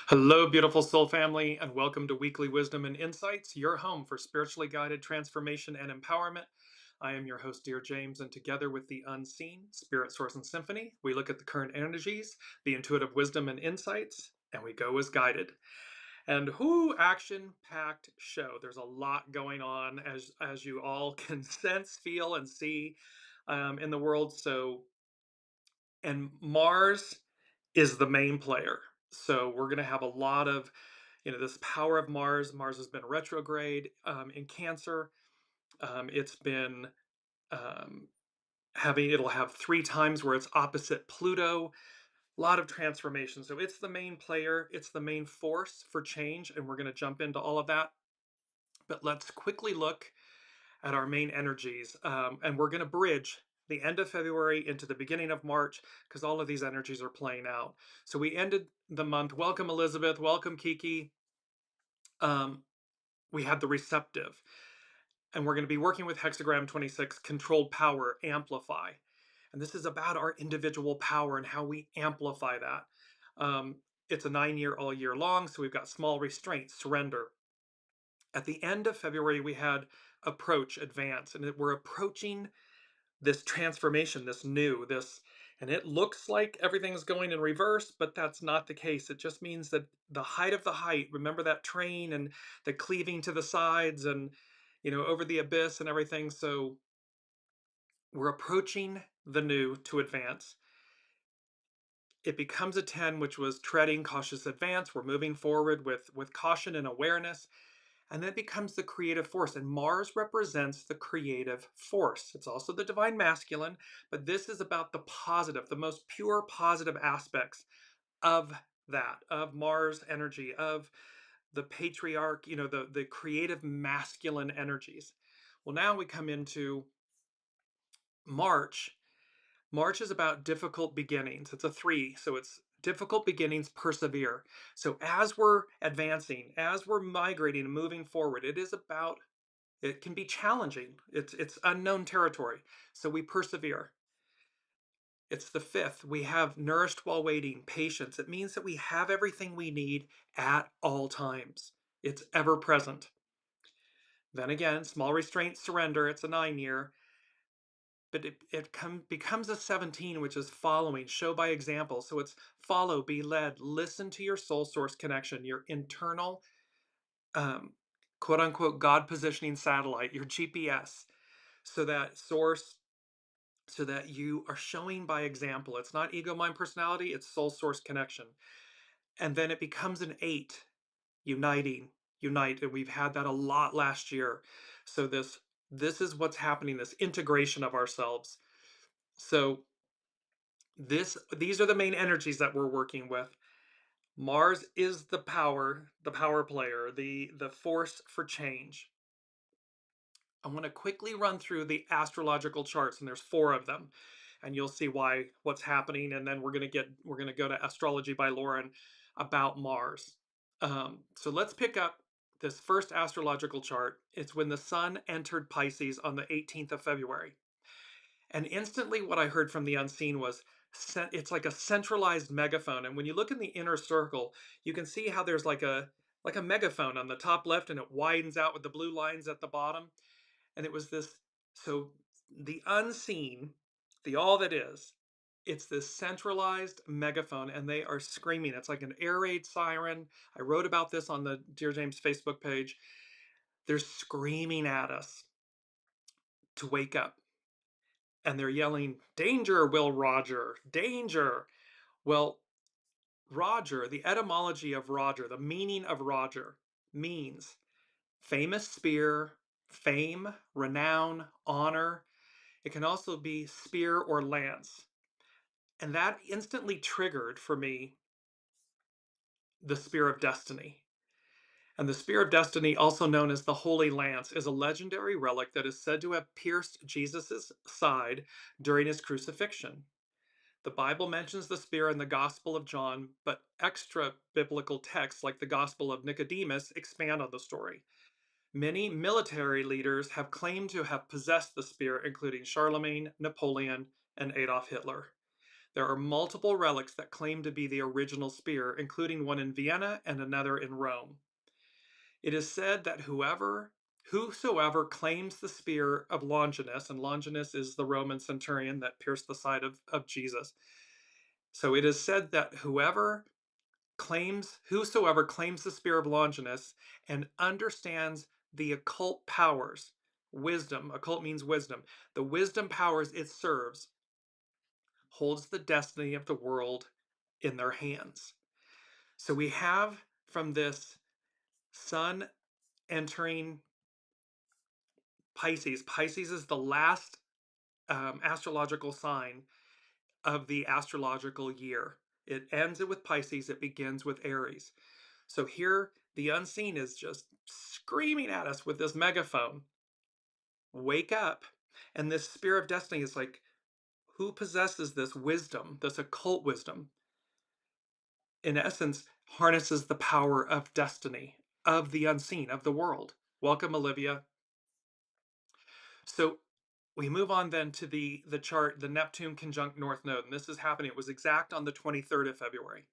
Hello, beautiful soul family, and welcome to Weekly Wisdom and Insights, your home for spiritually guided transformation and empowerment. I am your host, Dearjames, and together with the unseen, Spirit, Source, and Symphony, we look at the current energies, the intuitive wisdom and insights, and we go as guided. And whoo, action-packed show. There's a lot going on, as you all can sense, feel, and see in the world. And Mars is the main player. So we're going to have a lot of, this power of Mars. Mars has been retrograde in Cancer. It's been um, it'll have 3 times where it's opposite Pluto. A lot of transformation. So it's the main player. It's the main force for change. And we're going to jump into all of that. But let's quickly look at our main energies. And we're going to bridge the end of February into the beginning of March because all of these energies are playing out. So we ended the month. Welcome, Elizabeth. Welcome, Kiki. We had the receptive. And we're going to be working with hexagram 26, controlled power, amplify. And this is about our individual power and how we amplify that. It's a 9-year all year long. So we've got small restraints, surrender. At the end of February, we had approach, advance, and we're approaching this transformation, this new, and it looks like everything's going in reverse, but that's not the case. It just means that the height of the height, remember that train and the cleaving to the sides and, over the abyss and everything. So we're approaching the new to advance. It becomes a 10, which was treading, cautious advance. We're moving forward with caution and awareness. And then it becomes the creative force. And Mars represents the creative force. It's also the divine masculine, but this is about the positive, the most pure positive aspects of that, of Mars energy, of the patriarch, the creative masculine energies. Well, now we come into March. March is about difficult beginnings. It's a 3, so it's difficult beginnings, persevere. So as we're advancing, as we're migrating and moving forward, it can be challenging. It's unknown territory. So we persevere. It's the 5th. We have nourished while waiting, patience. It means that we have everything we need at all times. It's ever present. Then again, small restraint, surrender. It's a 9-year. But it becomes a 17, which is following, show by example. So it's follow, be led, listen to your soul source connection, your internal, quote unquote, God positioning satellite, your GPS, so that you are showing by example. It's not ego, mind, personality, it's soul source connection. And then it becomes an 8, uniting, unite. And we've had that a lot last year. So this is what's happening, this integration of ourselves. So these are the main energies that we're working with. Mars is the power player, the force for change. I want to quickly run through the astrological charts, and there's 4 of them, and you'll see what's happening. And then we're gonna go to Astrology by Lauren about Mars. So let's pick up this first astrological chart. It's when the Sun entered Pisces on the 18th of February. And instantly what I heard from the unseen was it's like a centralized megaphone. And when you look in the inner circle, you can see how there's like a megaphone on the top left, and it widens out with the blue lines at the bottom. And it was this, so the unseen, the all that is, it's this centralized megaphone, and they are screaming. It's like an air raid siren. I wrote about this on the Dearjames Facebook page. They're screaming at us to wake up. And they're yelling, "Danger, Will Roger, danger." Well, Roger, the etymology of Roger, the meaning of Roger means famous spear, fame, renown, honor. It can also be spear or lance. And that instantly triggered for me the spear of destiny. And the spear of destiny, also known as the Holy Lance, is a legendary relic that is said to have pierced Jesus' side during his crucifixion. The Bible mentions the spear in the Gospel of John, but extra biblical texts like the Gospel of Nicodemus expand on the story. Many military leaders have claimed to have possessed the spear, including Charlemagne, Napoleon, and Adolf Hitler. There are multiple relics that claim to be the original spear, including one in Vienna and another in Rome. It is said that whosoever claims the spear of Longinus, and Longinus is the Roman centurion that pierced the side of Jesus. So it is said that whosoever claims the spear of Longinus and understands the occult powers, wisdom, occult means wisdom, the wisdom powers it serves, holds the destiny of the world in their hands. So we have from this sun entering Pisces. Pisces is the last astrological sign of the astrological year. It ends it with Pisces, it begins with Aries. So here, the unseen is just screaming at us with this megaphone. Wake up. And this spear of destiny is like, who possesses this wisdom, this occult wisdom? In essence, harnesses the power of destiny, of the unseen, of the world. Welcome, Olivia. So we move on then to the chart, the Neptune conjunct North Node, and this is happening. It was exact on the 23rd of February.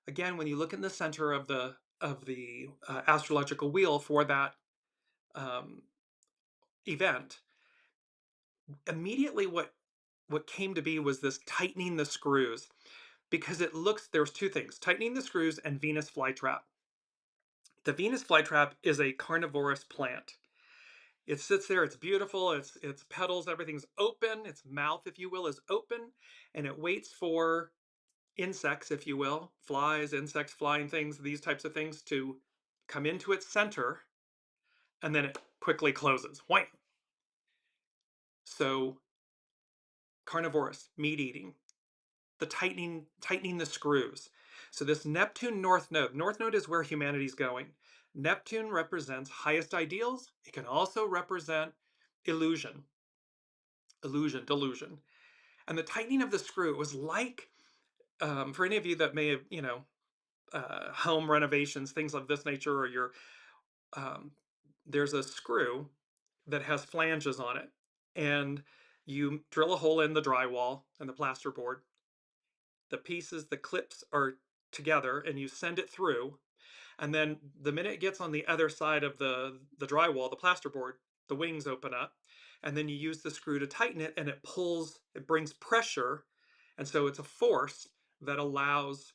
Again, when you look in the center of the astrological wheel for that event, immediately what came to be was this tightening the screws, because it looks, there's two things: tightening the screws and Venus flytrap. The Venus flytrap is a carnivorous plant. It sits there, it's beautiful, its petals, everything's open, its mouth, if you will, is open, and it waits for insects, if you will, flies, insects, flying things, these types of things, to come into its center, and then it quickly closes. Wham! So carnivorous, meat eating, the tightening the screws. So this Neptune North Node is where humanity's going. Neptune represents highest ideals. It can also represent illusion, delusion. And the tightening of the screw was like, for any of you that may have, home renovations, things of this nature, or um, there's a screw that has flanges on it, and you drill a hole in the drywall and the plasterboard. The pieces, the clips are together, and you send it through. And then the minute it gets on the other side of the drywall, the plasterboard, the wings open up, and then you use the screw to tighten it, and it pulls, it brings pressure, and so it's a force that allows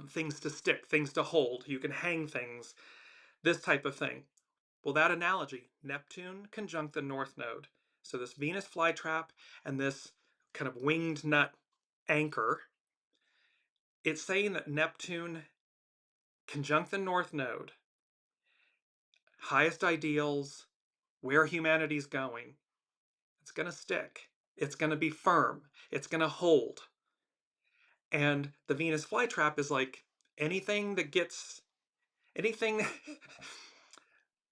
things to stick, things to hold. You can hang things, this type of thing. Well, that analogy, Neptune conjunct the North Node. So this Venus flytrap and this kind of winged nut anchor, it's saying that Neptune conjunct the North Node, highest ideals, where humanity's going, it's going to stick. It's going to be firm. It's going to hold. And the Venus flytrap is like anything that gets, anything,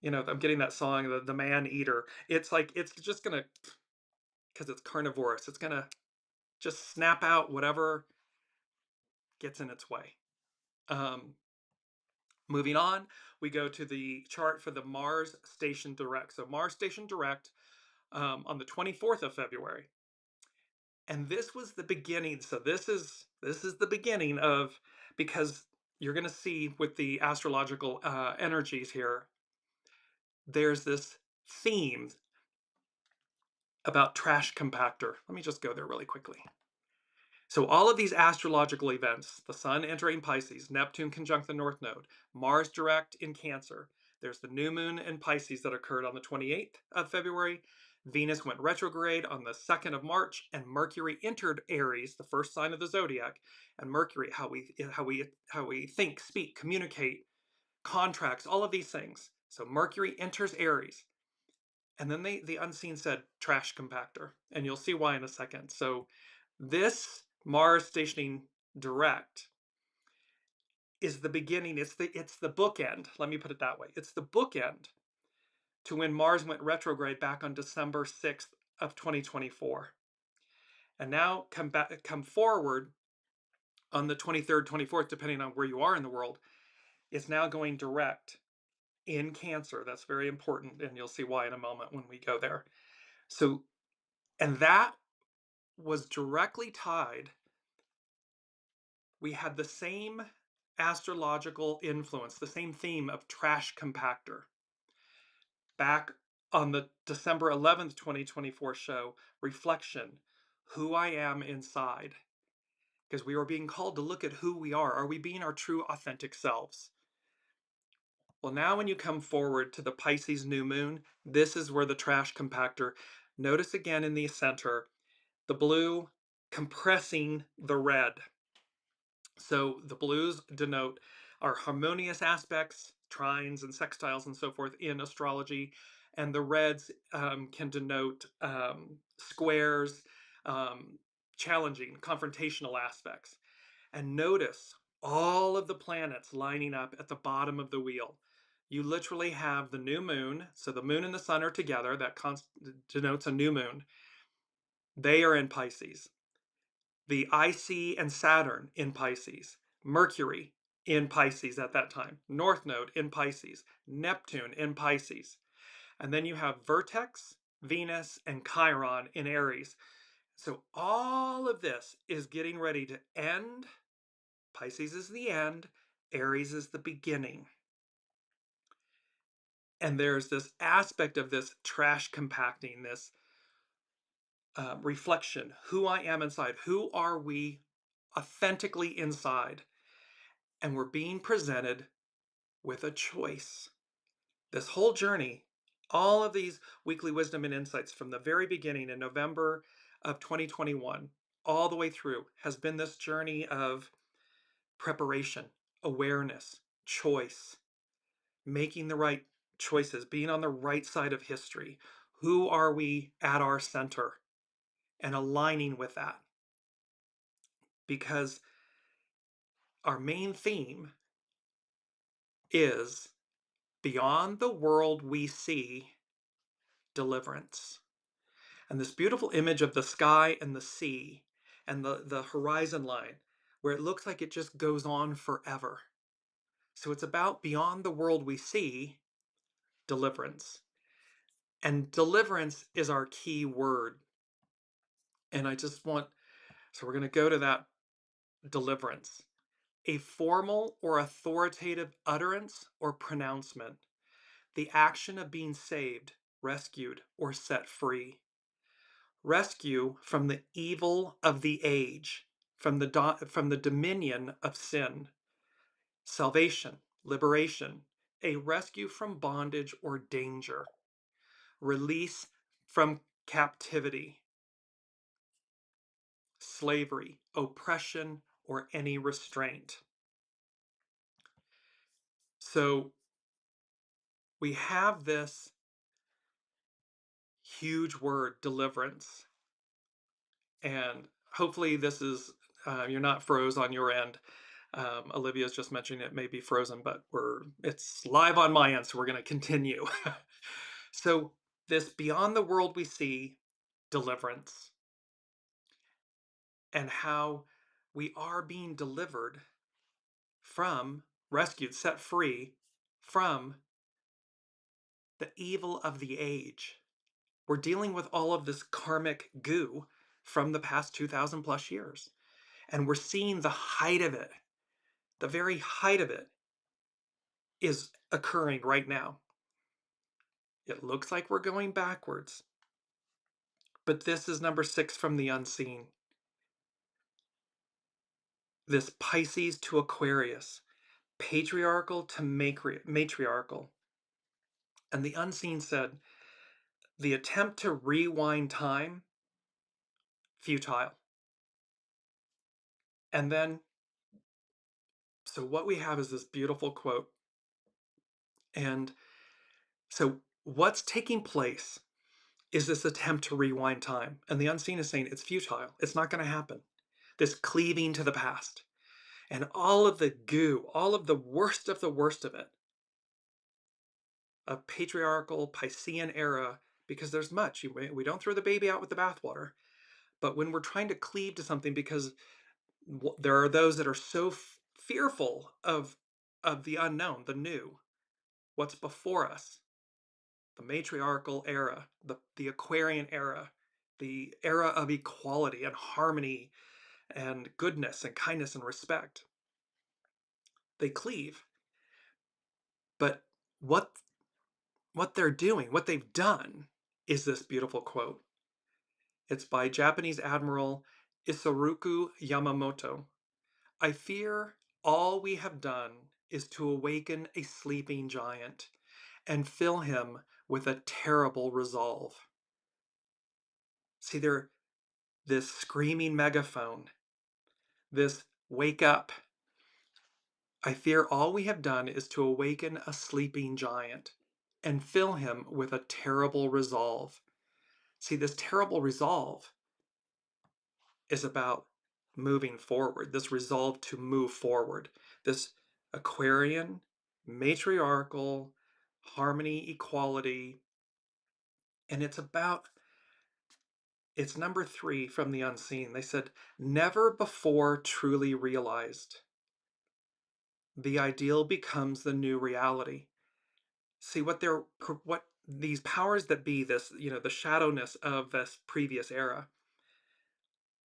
I'm getting that song, the man eater. It's like, it's just going to, because it's carnivorous, it's going to just snap out whatever gets in its way. Moving on, we go to the chart for the Mars station direct. So Mars station direct on the 24th of February. And this was the beginning. So this is the beginning of, because you're going to see with the astrological energies here, there's this theme about trash compactor. Let me just go there really quickly. So all of these astrological events, the sun entering Pisces, Neptune conjunct the North Node, Mars direct in Cancer, there's the new moon in Pisces that occurred on the 28th of February, Venus went retrograde on the 2nd of March, and Mercury entered Aries, the first sign of the zodiac. And Mercury, how we think, speak, communicate, contracts, all of these things. So Mercury enters Aries. And then the unseen said trash compactor, and you'll see why in a second. So this Mars stationing direct is the beginning. It's the bookend. Let me put it that way. It's the bookend to when Mars went retrograde back on December 6th of 2024. And now come forward on the 23rd, 24th, depending on where you are in the world. It's now going direct in Cancer. That's very important, and you'll see why in a moment when we go there. So, and that was directly tied. We had the same astrological influence, the same theme of trash compactor. Back on the December 11th, 2024 show, Reflection, Who I Am Inside. Because we are being called to look at who we are. Are we being our true, authentic selves? Well, now when you come forward to the Pisces new moon, this is where the trash compactor, notice again in the center, the blue compressing the red. So the blues denote our harmonious aspects, trines and sextiles and so forth in astrology, and the reds can denote squares, um, challenging, confrontational aspects. And notice all of the planets lining up at the bottom of the wheel. You literally have the new moon, so the moon and the sun are together, that denotes a new moon. They are in Pisces. The IC and Saturn in Pisces, Mercury in Pisces at that time, North Node in Pisces, Neptune in Pisces. And then you have Vertex, Venus, and Chiron in Aries. So all of this is getting ready to end. Pisces is the end, Aries is the beginning. And there's this aspect of this trash compacting, this reflection, who I am inside, who are we authentically inside? And we're being presented with a choice. This whole journey, all of these weekly wisdom and insights from the very beginning in November of 2021, all the way through, has been this journey of preparation, awareness, choice, making the right choices, being on the right side of history. Who are we at our center? And aligning with that. Because our main theme is beyond the world we see, deliverance. And this beautiful image of the sky and the sea and the horizon line, where it looks like it just goes on forever. So it's about beyond the world we see, deliverance. And deliverance is our key word. And I just want, so we're going to go to that deliverance. A formal or authoritative utterance or pronouncement. The action of being saved, rescued, or set free. Rescue from the evil of the age, from the dominion of sin. Salvation, liberation, a rescue from bondage or danger. Release from captivity, slavery, oppression, or any restraint. So we have this huge word, deliverance. And hopefully this is, you're not froze on your end. Olivia's just mentioning it may be frozen, but it's live on my end, so we're going to continue. So this beyond the world we see, deliverance, and how we are being delivered from, rescued, set free from the evil of the age. We're dealing with all of this karmic goo from the past 2,000 plus years. And we're seeing the height of it. The very height of it is occurring right now. It looks like we're going backwards. But this is number 6 from the unseen. This Pisces to Aquarius, patriarchal to matriarchal. And the unseen said, the attempt to rewind time, futile. And then, so what we have is this beautiful quote. And so what's taking place is this attempt to rewind time. And the unseen is saying it's futile. It's not going to happen. This cleaving to the past. And all of the goo, all of the worst of it, of patriarchal Piscean era, because there's much. We don't throw the baby out with the bathwater. But when we're trying to cleave to something, because there are those that are so fearful of the unknown, the new, what's before us, the matriarchal era, the Aquarian era, the era of equality and harmony and goodness and kindness and respect. They cleave. But what what they're doing, what they've done, is this beautiful quote. It's by Japanese Admiral Isoroku Yamamoto. I fear all we have done is to awaken a sleeping giant and fill him with a terrible resolve. See, they're this screaming megaphone, this wake up. I fear all we have done is to awaken a sleeping giant and fill him with a terrible resolve. See, this terrible resolve is about moving forward, this resolve to move forward, this Aquarian, matriarchal, harmony, equality, and it's number 3 from the unseen. They said, never before truly realized. The ideal becomes the new reality. See what these powers that be, this, the shadowness of this previous era,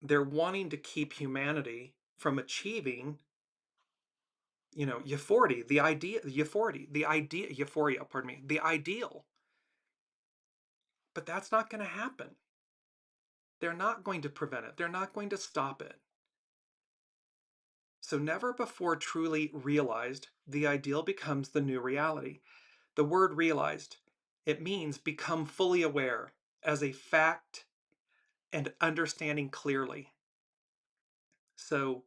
they're wanting to keep humanity from achieving, euphoria, pardon me, the ideal. But that's not going to happen. They're not going to prevent it. They're not going to stop it. So never before truly realized, the ideal becomes the new reality. The word realized, it means become fully aware as a fact and understanding clearly. So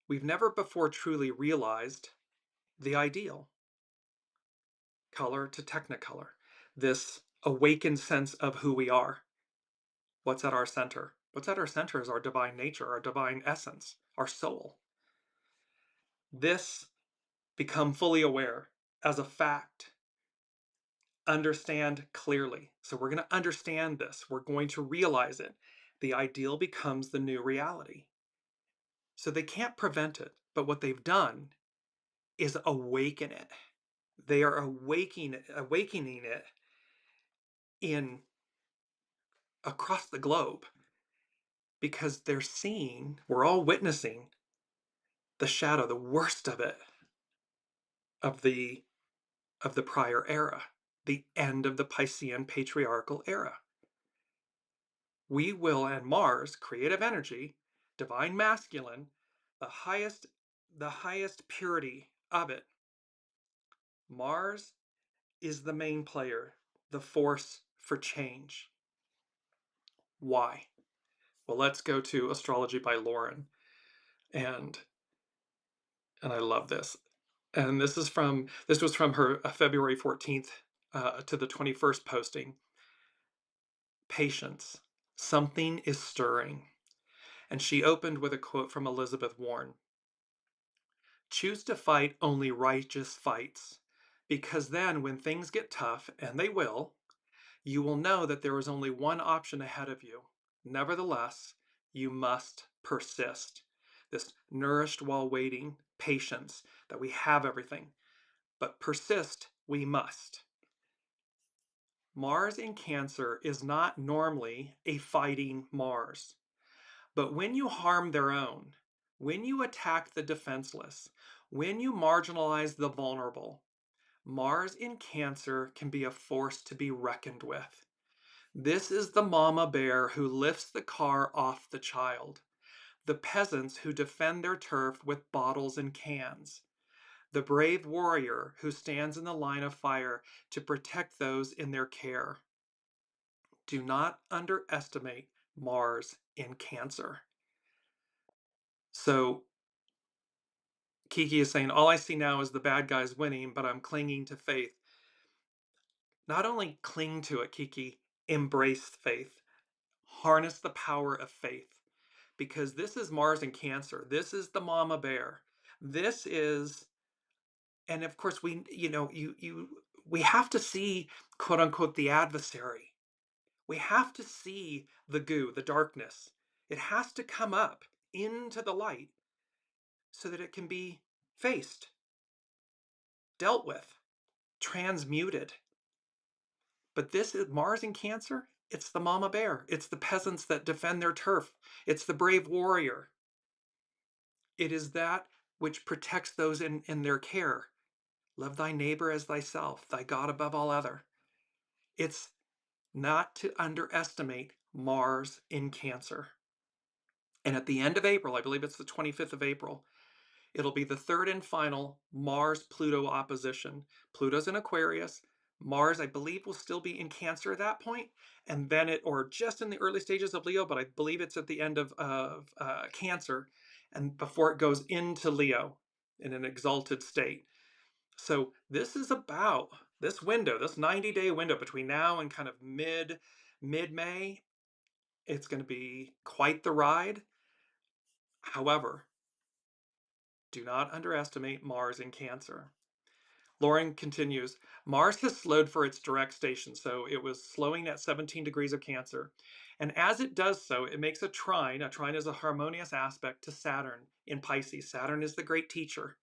we've never before truly realized the ideal, color to technicolor, this awakened sense of who we are. What's at our center? What's at our center is our divine nature, our divine essence, our soul. This become fully aware as a fact, understand clearly. So we're going to understand this. We're going to realize it. The ideal becomes the new reality. So they can't prevent it, but what they've done is awaken it. They are awakening it in across the globe because they're seeing, we're all witnessing the shadow, the worst of it, of the prior era, the end of the Piscean patriarchal era. We will, and Mars, creative energy, divine masculine, the highest purity of it. Mars is the main player, the force for change. Why? Well, let's go to Astrology by Lauren. And I love this. And this was from her February 14th to the 21st posting. Patience. Something is stirring. And she opened with a quote from Elizabeth Warren. Choose to fight only righteous fights, because then when things get tough, and they will, you will know that there is only one option ahead of you. Nevertheless, you must persist. This nourished while waiting, patience, that we have everything. But persist, we must. Mars in Cancer is not normally a fighting Mars. But when you harm their own, when you attack the defenseless, when you marginalize the vulnerable, Mars in Cancer can be a force to be reckoned with. This is the mama bear who lifts the car off the child, the peasants who defend their turf with bottles and cans, the brave warrior who stands in the line of fire to protect those in their care. Do not underestimate Mars in Cancer. So Kiki is saying, all I see now is the bad guys winning, but I'm clinging to faith. Not only cling to it, Kiki, embrace faith. Harness the power of faith. Because this is Mars in Cancer. This is the mama bear. This is, and of course we have to see, quote unquote, the adversary. We have to see the goo, the darkness. It has to come up into the light so that it can be faced, dealt with, transmuted. But this is Mars in Cancer It's the mama bear. It's the peasants that defend their turf. It's the brave warrior. It is that which protects those in their care. Love thy neighbor as thyself, thy God above all other. It's not to underestimate Mars in Cancer. And at the end of April, I believe it's the 25th of April, it'll be the third and final Mars-Pluto opposition. Pluto's in Aquarius. Mars, I believe, will still be in Cancer at that point, and then or just in the early stages of Leo, but I believe it's at the end of Cancer, and before it goes into Leo in an exalted state. So this is about this window, this 90-day window between now and kind of mid-May. It's going to be quite the ride. However, do not underestimate Mars in Cancer. Lauren continues, Mars has slowed for its direct station, so it was slowing at 17 degrees of Cancer. And as it does so, it makes a trine. A trine is a harmonious aspect to Saturn in Pisces. Saturn is the great teacher,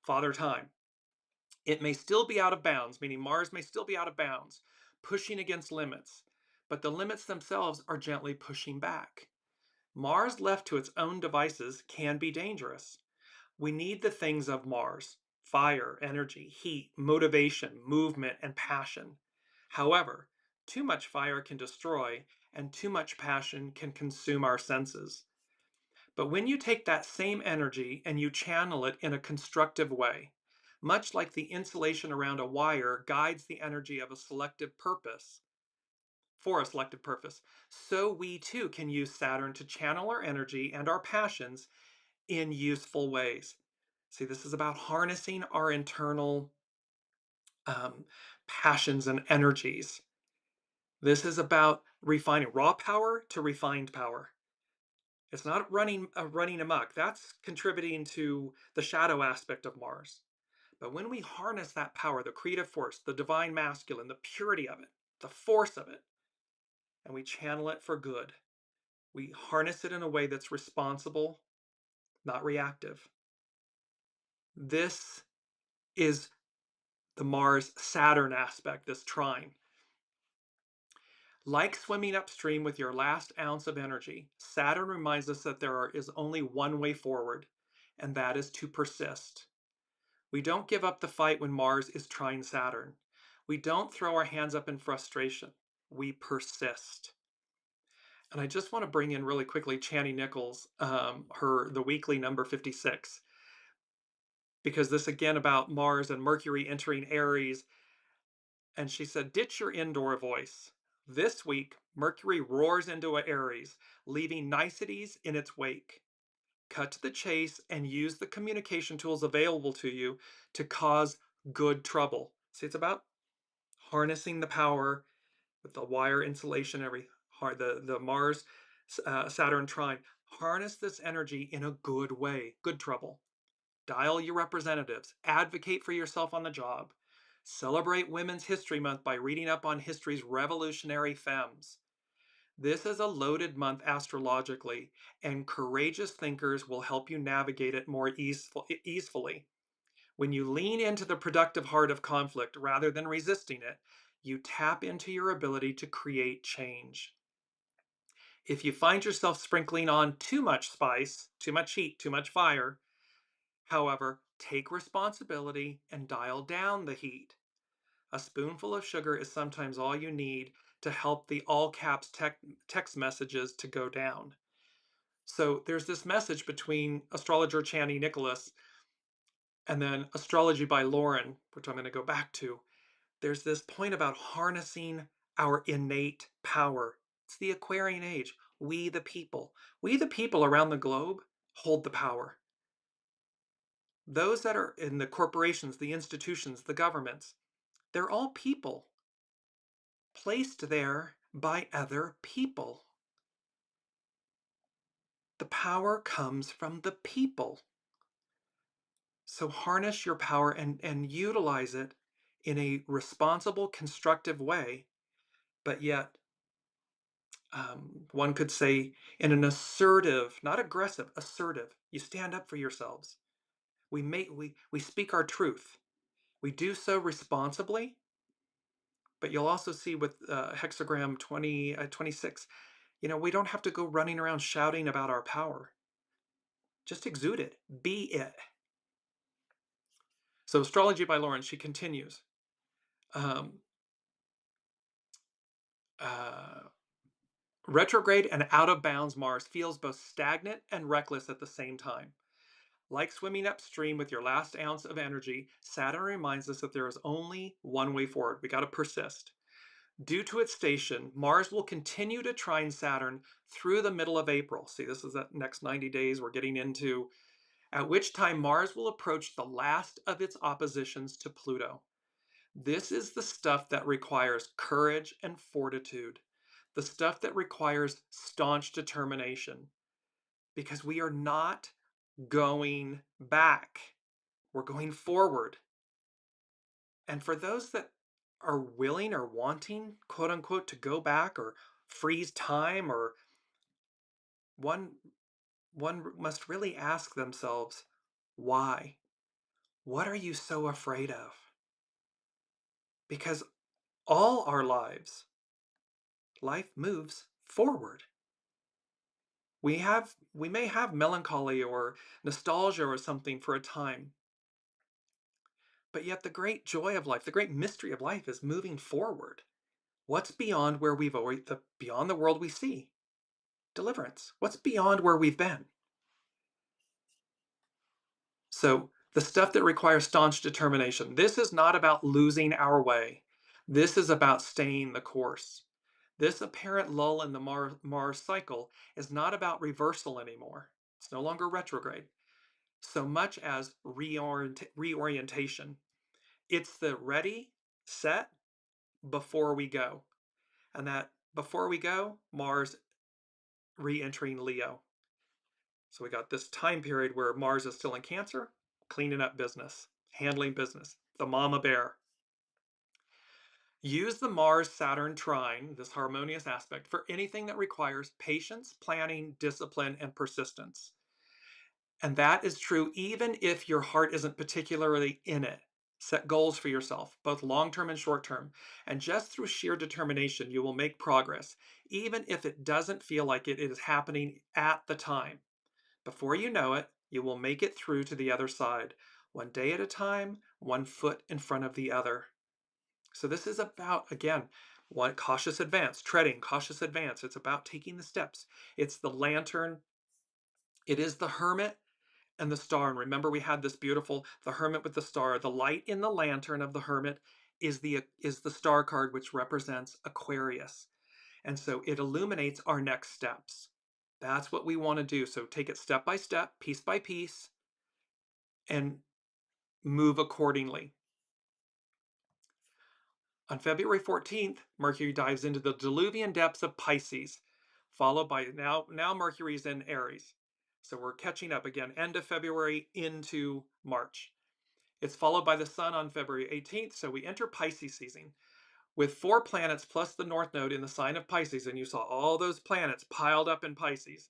Father Time. It may still be out of bounds, meaning Mars may still be out of bounds, pushing against limits, but the limits themselves are gently pushing back. Mars left to its own devices can be dangerous. We need the things of Mars: fire, energy, heat, motivation, movement, and passion. However, too much fire can destroy, and too much passion can consume our senses. But when you take that same energy and you channel it in a constructive way, much like the insulation around a wire guides the energy of a selective purpose, for a selective purpose, so we too can use Saturn to channel our energy and our passions in useful ways. See, this is about harnessing our internal um, passions and energies. This is about refining raw power to refined power. It's not running amok. That's contributing to the shadow aspect of Mars. But when we harness that power, the creative force, the divine masculine, the purity of it, the force of it, and we channel it for good, we harness it in a way that's responsible, not reactive. This is the Mars-Saturn aspect, this trine. Like swimming upstream with your last ounce of energy, Saturn reminds us that there is only one way forward, and that is to persist. We don't give up the fight when Mars is trine Saturn. We don't throw our hands up in frustration. We persist. And I just want to bring in really quickly Chani Nichols, the weekly number 56, because this again about Mars and Mercury entering Aries. And she said, ditch your indoor voice. This week, Mercury roars into Aries, leaving niceties in its wake. Cut to the chase and use the communication tools available to you to cause good trouble. See, it's about harnessing the power with the wire insulation, the Mars Saturn trine. Harness this energy in a good way, good trouble. Dial your representatives. Advocate for yourself on the job. Celebrate Women's History Month by reading up on history's revolutionary femmes. This is a loaded month astrologically, and courageous thinkers will help you navigate it more easily. When you lean into the productive heart of conflict rather than resisting it, you tap into your ability to create change. If you find yourself sprinkling on too much spice, too much heat, too much fire, however, take responsibility and dial down the heat. A spoonful of sugar is sometimes all you need to help the all caps text messages to go down. So there's this message between astrologer Chani Nicholas and then Astrology by Lauren, which I'm going to go back to. There's this point about harnessing our innate power. It's the Aquarian age. We the people around the globe hold the power. Those that are in the corporations, the institutions, the governments, they're all people placed there by other people. The power comes from the people. So harness your power and utilize it in a responsible, constructive way, but yet one could say in an assertive, not aggressive, assertive. You stand up for yourselves. We speak our truth. We do so responsibly, But you'll also see with hexagram 26, we don't have to go running around shouting about our power. Just exude it. Be it. So Astrology by Lauren, she continues. Um, uh, Retrograde and out of bounds Mars feels both stagnant and reckless at the same time. Like swimming upstream with your last ounce of energy, Saturn reminds us that there is only one way forward. We got to persist. Due to its station, Mars will continue to trine Saturn through the middle of April. See, this is that next 90 days we're getting into, at which time Mars will approach the last of its oppositions to Pluto. This is the stuff that requires courage and fortitude, the stuff that requires staunch determination, because we are not going back. We're going forward. And for those that are willing or wanting, quote unquote, to go back or freeze time, or one must really ask themselves, why? What are you so afraid of? Because all our lives, life moves forward. We may have melancholy or nostalgia or something for a time, but yet the great joy of life, the great mystery of life is moving forward. What's beyond where we've always, beyond the world we see? Deliverance. What's beyond where we've been? So the stuff that requires staunch determination, this is not about losing our way. This is about staying the course. This apparent lull in the Mars cycle is not about reversal anymore. It's no longer retrograde, so much as reorientation. It's the ready, set, before we go. And that before we go, Mars re-entering Leo. So we got this time period where Mars is still in Cancer, cleaning up business, handling business, the mama bear. Use the Mars-Saturn trine, this harmonious aspect, for anything that requires patience, planning, discipline, and persistence. And that is true even if your heart isn't particularly in it. Set goals for yourself, both long-term and short-term, and just through sheer determination, you will make progress, even if it doesn't feel like it is happening at the time. Before you know it, you will make it through to the other side, one day at a time, one foot in front of the other. So this is about, again, one cautious advance, treading, cautious advance. It's about taking the steps. It's the lantern. It is the hermit and the star. And remember, we had this beautiful, the hermit with the star. The light in the lantern of the hermit is the star card, which represents Aquarius. And so it illuminates our next steps. That's what we want to do. So take it step by step, piece by piece, and move accordingly. On February 14th, Mercury dives into the diluvian depths of Pisces, followed by now Mercury's in Aries. So we're catching up again, end of February into March. It's followed by the Sun on February 18th, so we enter Pisces season. With 4 planets plus the North Node in the sign of Pisces, and you saw all those planets piled up in Pisces,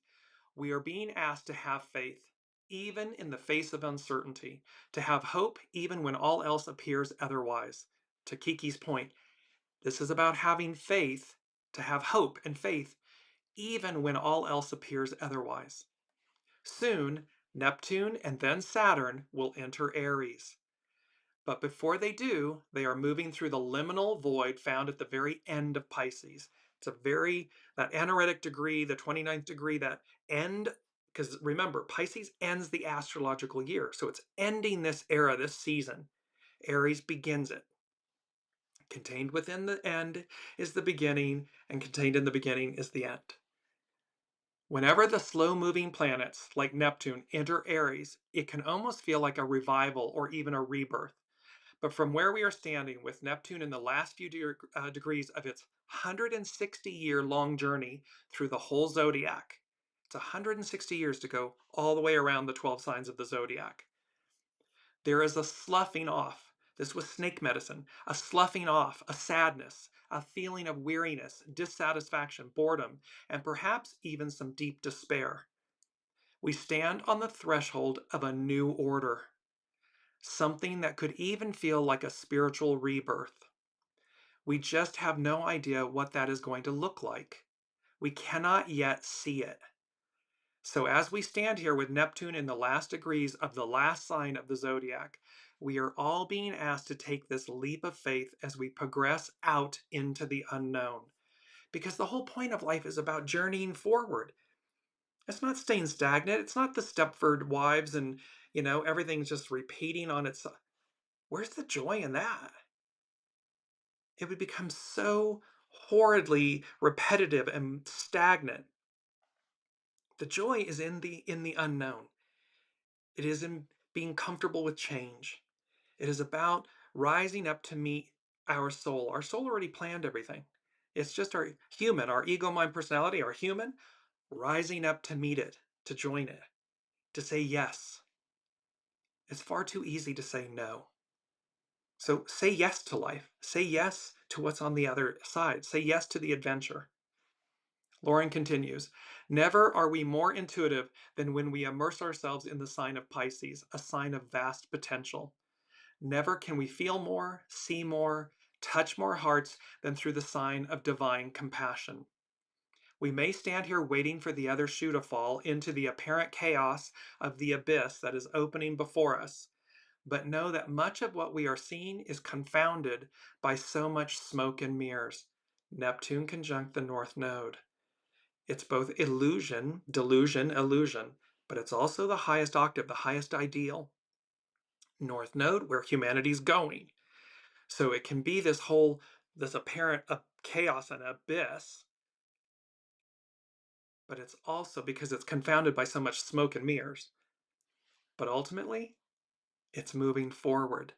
we are being asked to have faith, even in the face of uncertainty, to have hope even when all else appears otherwise. To Kiki's point, this is about having faith, to have hope and faith, even when all else appears otherwise. Soon, Neptune and then Saturn will enter Aries. But before they do, they are moving through the liminal void found at the very end of Pisces. It's that anaretic degree, the 29th degree, that end, because remember, Pisces ends the astrological year. So it's ending this era, this season. Aries begins it. Contained within the end is the beginning, and contained in the beginning is the end. Whenever the slow-moving planets, like Neptune, enter Aries, it can almost feel like a revival or even a rebirth. But from where we are standing with Neptune in the last few degrees of its 160-year-long journey through the whole zodiac, it's 160 years to go all the way around the 12 signs of the zodiac. There is a sloughing off. This was snake medicine. A sloughing off, a sadness, a feeling of weariness, dissatisfaction, boredom, and perhaps even some deep despair. We stand on the threshold of a new order, something that could even feel like a spiritual rebirth. We just have no idea what that is going to look like. We cannot yet see it. So as we stand here with Neptune in the last degrees of the last sign of the zodiac, we are all being asked to take this leap of faith as we progress out into the unknown. Because the whole point of life is about journeying forward. It's not staying stagnant. It's not the Stepford Wives and, everything's just repeating on itself. Where's the joy in that? It would become so horridly repetitive and stagnant. The joy is in the unknown. It is in being comfortable with change. It is about rising up to meet our soul. Our soul already planned everything. It's just our ego, mind, personality, our human, rising up to meet it, to join it, to say yes. It's far too easy to say no. So say yes to life. Say yes to what's on the other side. Say yes to the adventure. Lauren continues, never are we more intuitive than when we immerse ourselves in the sign of Pisces, a sign of vast potential. Never can we feel more, see more, touch more hearts than through the sign of divine compassion. We may stand here waiting for the other shoe to fall into the apparent chaos of the abyss that is opening before us, but know that much of what we are seeing is confounded by so much smoke and mirrors. Neptune conjunct the North Node. It's both illusion, delusion, illusion, but it's also the highest octave, the highest ideal. North Node, where humanity's going. So it can be this apparent chaos and abyss, but it's also because it's confounded by so much smoke and mirrors. But ultimately, it's moving forward.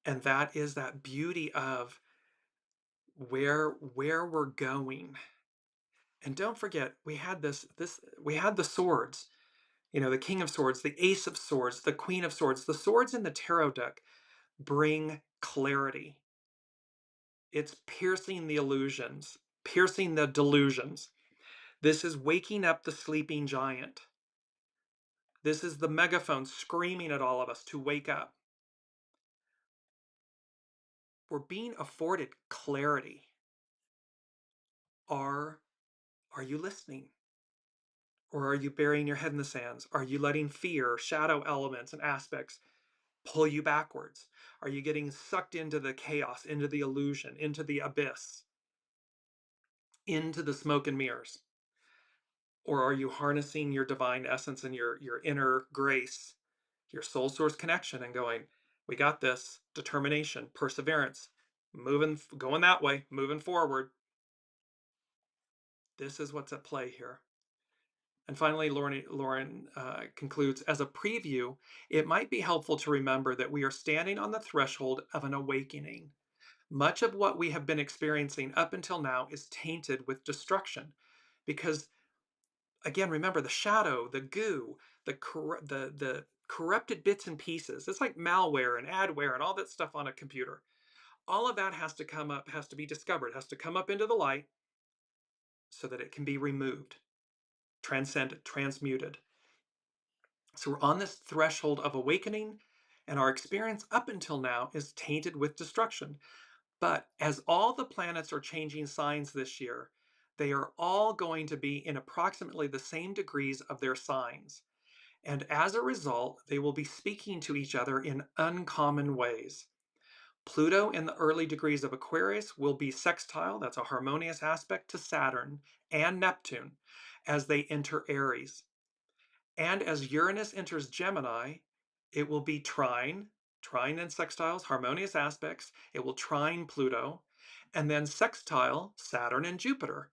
And that is that beauty of where we're going. And don't forget, we had we had the swords, the King of Swords, the Ace of Swords, the Queen of Swords. The swords in the tarot deck bring clarity. It's piercing the illusions, piercing the delusions. This is waking up the sleeping giant. This is the megaphone screaming at all of us to wake up. We're being afforded clarity. Are you listening? Or are you burying your head in the sands? Are you letting fear, shadow elements, and aspects pull you backwards? Are you getting sucked into the chaos, into the illusion, into the abyss, into the smoke and mirrors? Or are you harnessing your divine essence and your inner grace, your soul source connection, and going, we got this, determination, perseverance, going that way, moving forward. This is what's at play here. And finally, Lauren concludes, as a preview, it might be helpful to remember that we are standing on the threshold of an awakening. Much of what we have been experiencing up until now is tainted with destruction. Because, again, remember the shadow, the goo, the corrupted bits and pieces. It's like malware and adware and all that stuff on a computer. All of that has to come up, has to be discovered, has to come up into the light so that it can be removed, transcended, transmuted. So we're on this threshold of awakening, and our experience up until now is tainted with destruction. But as all the planets are changing signs this year, they are all going to be in approximately the same degrees of their signs. And as a result, they will be speaking to each other in uncommon ways. Pluto in the early degrees of Aquarius will be sextile, that's a harmonious aspect, to Saturn and Neptune as they enter Aries. And as Uranus enters Gemini, it will be trine and sextiles, harmonious aspects. It will trine Pluto, and then sextile Saturn and Jupiter.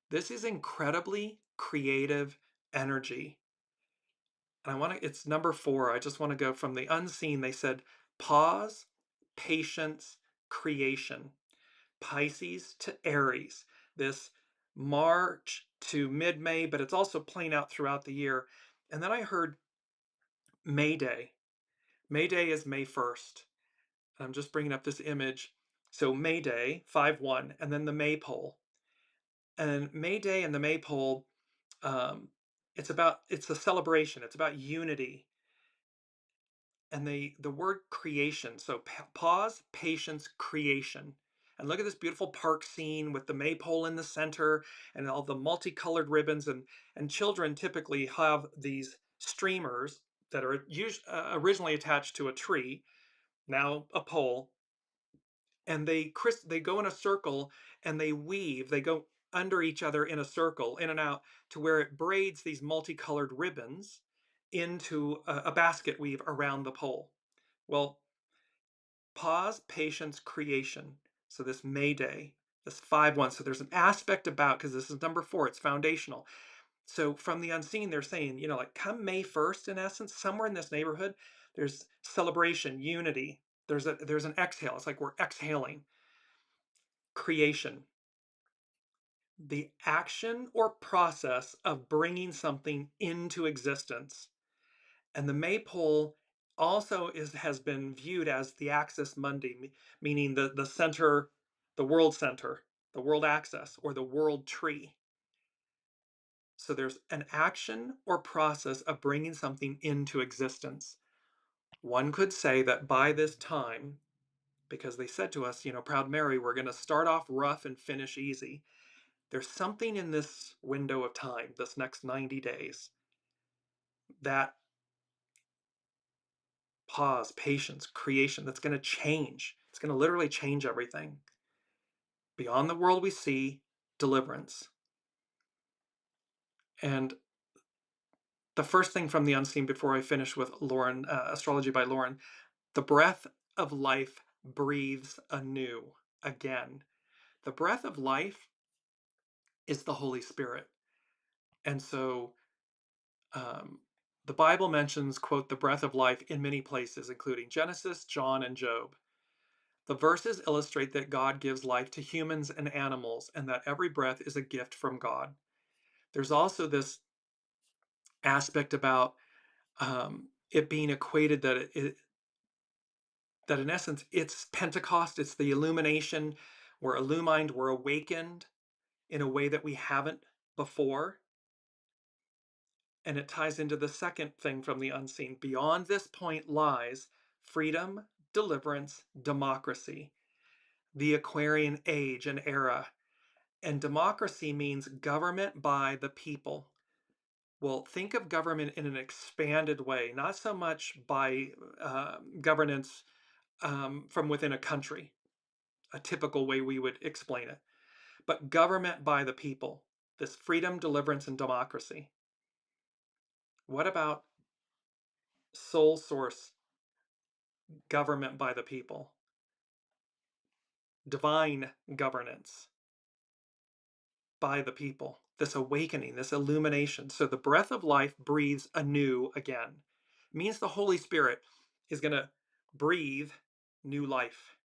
This is incredibly creative energy. And it's number 4. I just want to go from the unseen. They said pause, patience, creation. Pisces to Aries. This March to mid-May, but it's also playing out throughout the year. And then I heard May Day. May Day is May 1st. I'm just bringing up this image. So May Day, 5-1, and then the Maypole. And May Day and the Maypole, it's a celebration. It's about unity. And the word creation, so pause, patience, creation. And look at this beautiful park scene with the maypole in the center and all the multicolored ribbons. And children typically have these streamers that are originally attached to a tree, now a pole, and they go in a circle and they weave. They go under each other in a circle, in and out, to where it braids these multicolored ribbons into a basket weave around the pole. Well, pause, patience, creation. So this May Day, this 5-1. So there's an aspect about, because this is number 4, it's foundational. So from the unseen, they're saying, like come May 1st, in essence, somewhere in this neighborhood, there's celebration, unity. There's an exhale. It's like we're exhaling. Creation, the action or process of bringing something into existence. And the maypole also has been viewed as the axis mundi, meaning the center, the world center, the world axis, or the world tree. So there's an action or process of bringing something into existence. One could say that by this time, because they said to us, Proud Mary, we're going to start off rough and finish easy. There's something in this window of time, this next 90 days, that pause, patience, creation, that's going to change. It's going to literally change everything. Beyond the world we see, deliverance. And the first thing from the unseen before I finish with Lauren, Astrology by Lauren, the breath of life breathes anew again. The breath of life is the Holy Spirit. And so the Bible mentions, quote, the breath of life in many places, including Genesis, John, and Job. The verses illustrate that God gives life to humans and animals, and that every breath is a gift from God. There's also this aspect about it being equated that in essence it's Pentecost, it's the illumination. We're illumined, we're awakened in a way that we haven't before. And it ties into the second thing from the unseen. Beyond this point lies freedom, deliverance, democracy, the Aquarian age and era. And democracy means government by the people. Well, think of government in an expanded way, not so much by governance from within a country, a typical way we would explain it, but government by the people, this freedom, deliverance, and democracy. What about soul source government by the people? Divine governance by the people, this awakening, this illumination. So the breath of life breathes anew again. It means the Holy Spirit is going to breathe new life.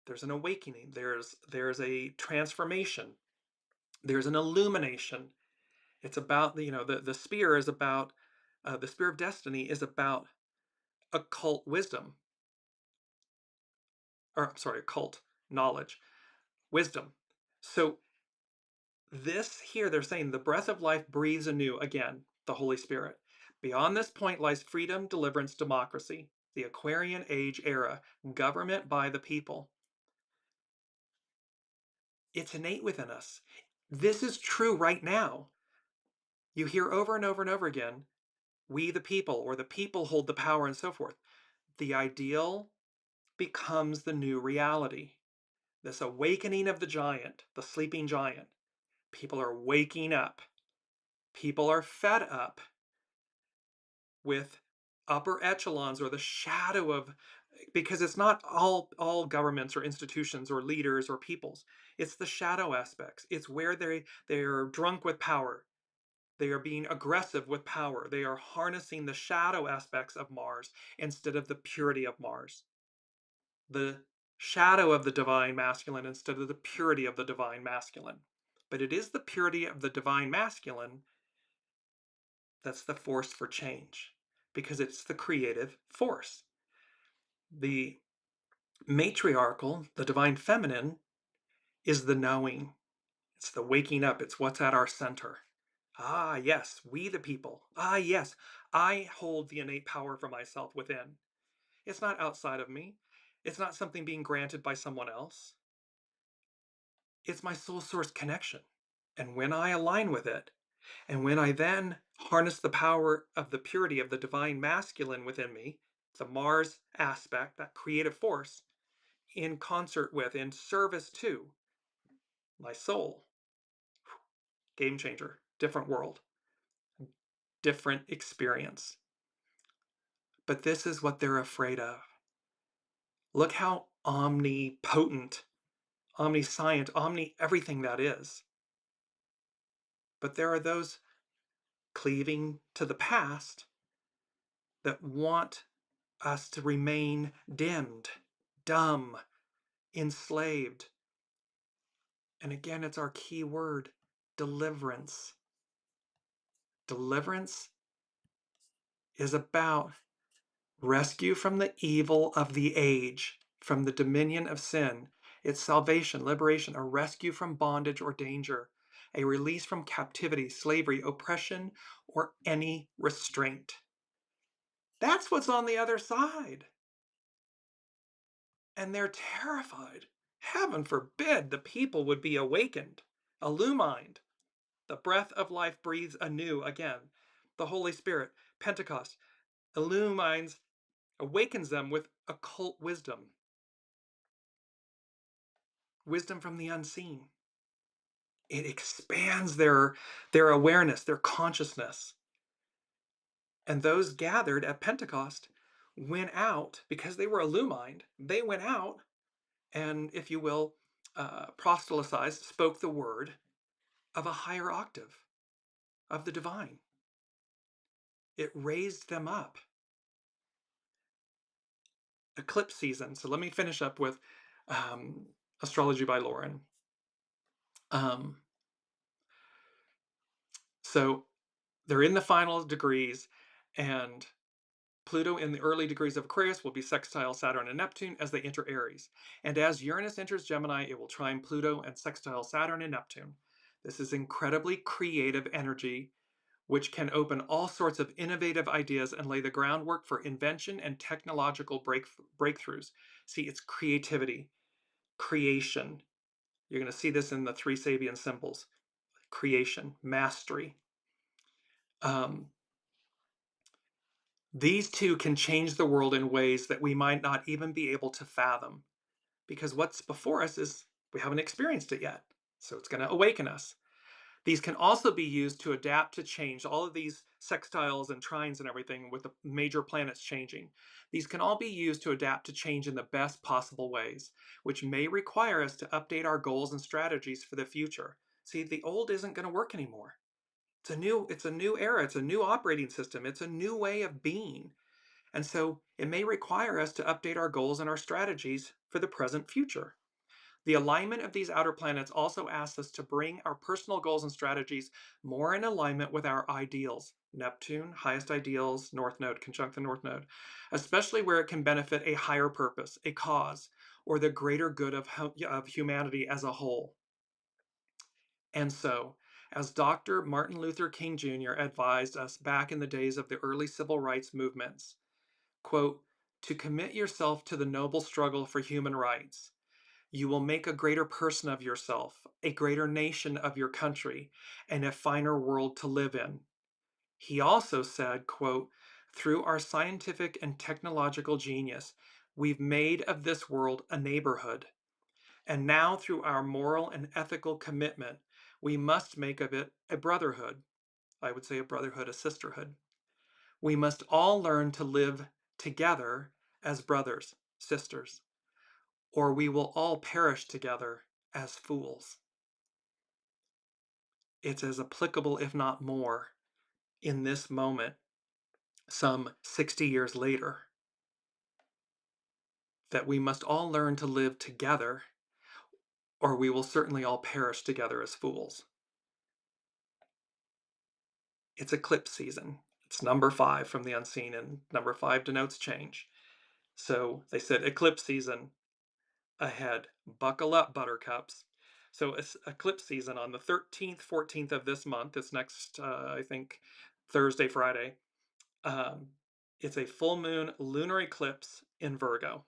There's an awakening. There's a transformation. There's an illumination. It's about the spear is about the spear of destiny is about occult wisdom, or I'm sorry, occult knowledge, wisdom. So this here, they're saying the breath of life breathes anew again, the Holy Spirit. Beyond this point lies freedom, deliverance, democracy, the Aquarian age era, government by the people. It's innate within us. This is true right now. You hear over and over and over again, we the people, or the people hold the power, and so forth. The ideal becomes the new reality. This awakening of the giant, the sleeping giant. People are waking up. People are fed up with upper echelons or the shadow of, because it's not all governments or institutions or leaders or peoples. It's the shadow aspects. It's where they're drunk with power. They are being aggressive with power. They are harnessing the shadow aspects of Mars instead of the purity of Mars. The shadow of the divine masculine instead of the purity of the divine masculine. But it is the purity of the divine masculine that's the force for change, because it's the creative force. The matriarchal, the divine feminine, is the knowing. It's the waking up. It's what's at our center. Ah, yes, we the people. Ah, yes, I hold the innate power for myself within. It's not outside of me. It's not something being granted by someone else. It's my soul source connection. And when I align with it, and when I then harness the power of the purity of the divine masculine within me, the Mars aspect, that creative force, in concert with, in service to my soul, game changer, different world, different experience. But this is what they're afraid of. Look how omnipotent, omniscient, everything that is. But there are those cleaving to the past that want us to remain dimmed, dumb, enslaved. And again, it's our key word, deliverance. Deliverance is about rescue from the evil of the age, from the dominion of sin. It's salvation, liberation, a rescue from bondage or danger, a release from captivity, slavery, oppression, or any restraint. That's what's on the other side. And they're terrified. Heaven forbid the people would be awakened, illumined. The breath of life breathes anew again. The Holy Spirit, Pentecost, illumines, awakens them with occult wisdom. Wisdom from the unseen. It expands their awareness, their consciousness. And those gathered at Pentecost went out, because they were illumined, they went out and, if you will, proselytized, spoke the word of a higher octave, of the divine. It raised them up. Eclipse season. So let me finish up with Astrology by Lauren. So they're in the final degrees, and Pluto in the early degrees of Aquarius will be sextile Saturn and Neptune as they enter Aries. And as Uranus enters Gemini, it will trine Pluto and sextile Saturn and Neptune. This is incredibly creative energy, which can open all sorts of innovative ideas and lay the groundwork for invention and technological breakthroughs. See, it's creativity, creation. You're going to see this in the three Sabian symbols. Creation, mastery. These two can change the world in ways that we might not even be able to fathom, because what's before us is we haven't experienced it yet. So it's going to awaken us. These can also be used to adapt to change. All of these sextiles and trines and everything with the major planets changing. These can all be used to adapt to change in the best possible ways, which may require us to update our goals and strategies for the future. See, the old isn't going to work anymore. It's a new era, it's a new operating system, it's a new way of being. And so it may require us to update our goals and our strategies for the present future. The alignment of these outer planets also asks us to bring our personal goals and strategies more in alignment with our ideals. Neptune, highest ideals, North Node, conjunct the North Node, especially where it can benefit a higher purpose, a cause, or the greater good of humanity as a whole. And so, as Dr. Martin Luther King Jr. advised us back in the days of the early civil rights movements, quote, to commit yourself to the noble struggle for human rights, you will make a greater person of yourself, a greater nation of your country, and a finer world to live in. He also said, quote, through our scientific and technological genius, we've made of this world a neighborhood. And now through our moral and ethical commitment, we must make of it a brotherhood. I would say a brotherhood, a sisterhood. We must all learn to live together as brothers, sisters, or we will all perish together as fools. It's as applicable, if not more, in this moment, some 60 years later, that we must all learn to live together, or we will certainly all perish together as fools. It's eclipse season. It's number 5 from the unseen, and number 5 denotes change. So they said eclipse season ahead. Buckle up, buttercups. So it's eclipse season on the 13th, 14th of this month. It's next, I think, Thursday, Friday. It's a full moon lunar eclipse in Virgo.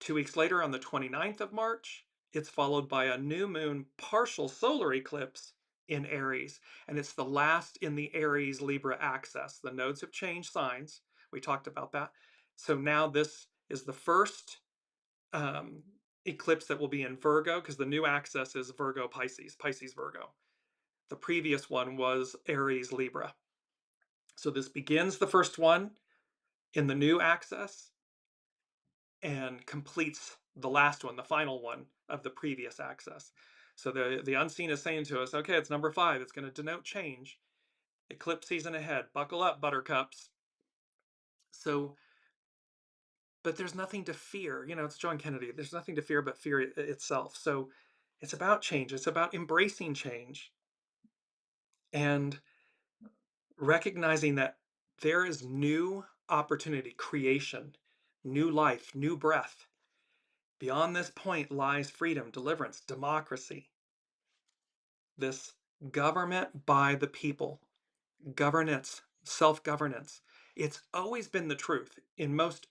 2 weeks later, on the 29th of March, it's followed by a new moon partial solar eclipse in Aries. And it's the last in the Aries Libra axis. The nodes have changed signs. We talked about that. So now this is the first um, eclipse that will be in Virgo, because the new axis is Virgo Pisces, Pisces Virgo. The previous one was Aries Libra. So this begins the first one in the new axis and completes the last one, the final one of the previous axis. So the unseen is saying to us, okay, it's number 5. It's going to denote change. Eclipse season ahead. Buckle up, buttercups. So, but there's nothing to fear. You know, it's John Kennedy. There's nothing to fear but fear itself. So it's about change. It's about embracing change and recognizing that there is new opportunity, creation, new life, new breath. Beyond this point lies freedom, deliverance, democracy, this government by the people, governance, self-governance. It's always been the truth in most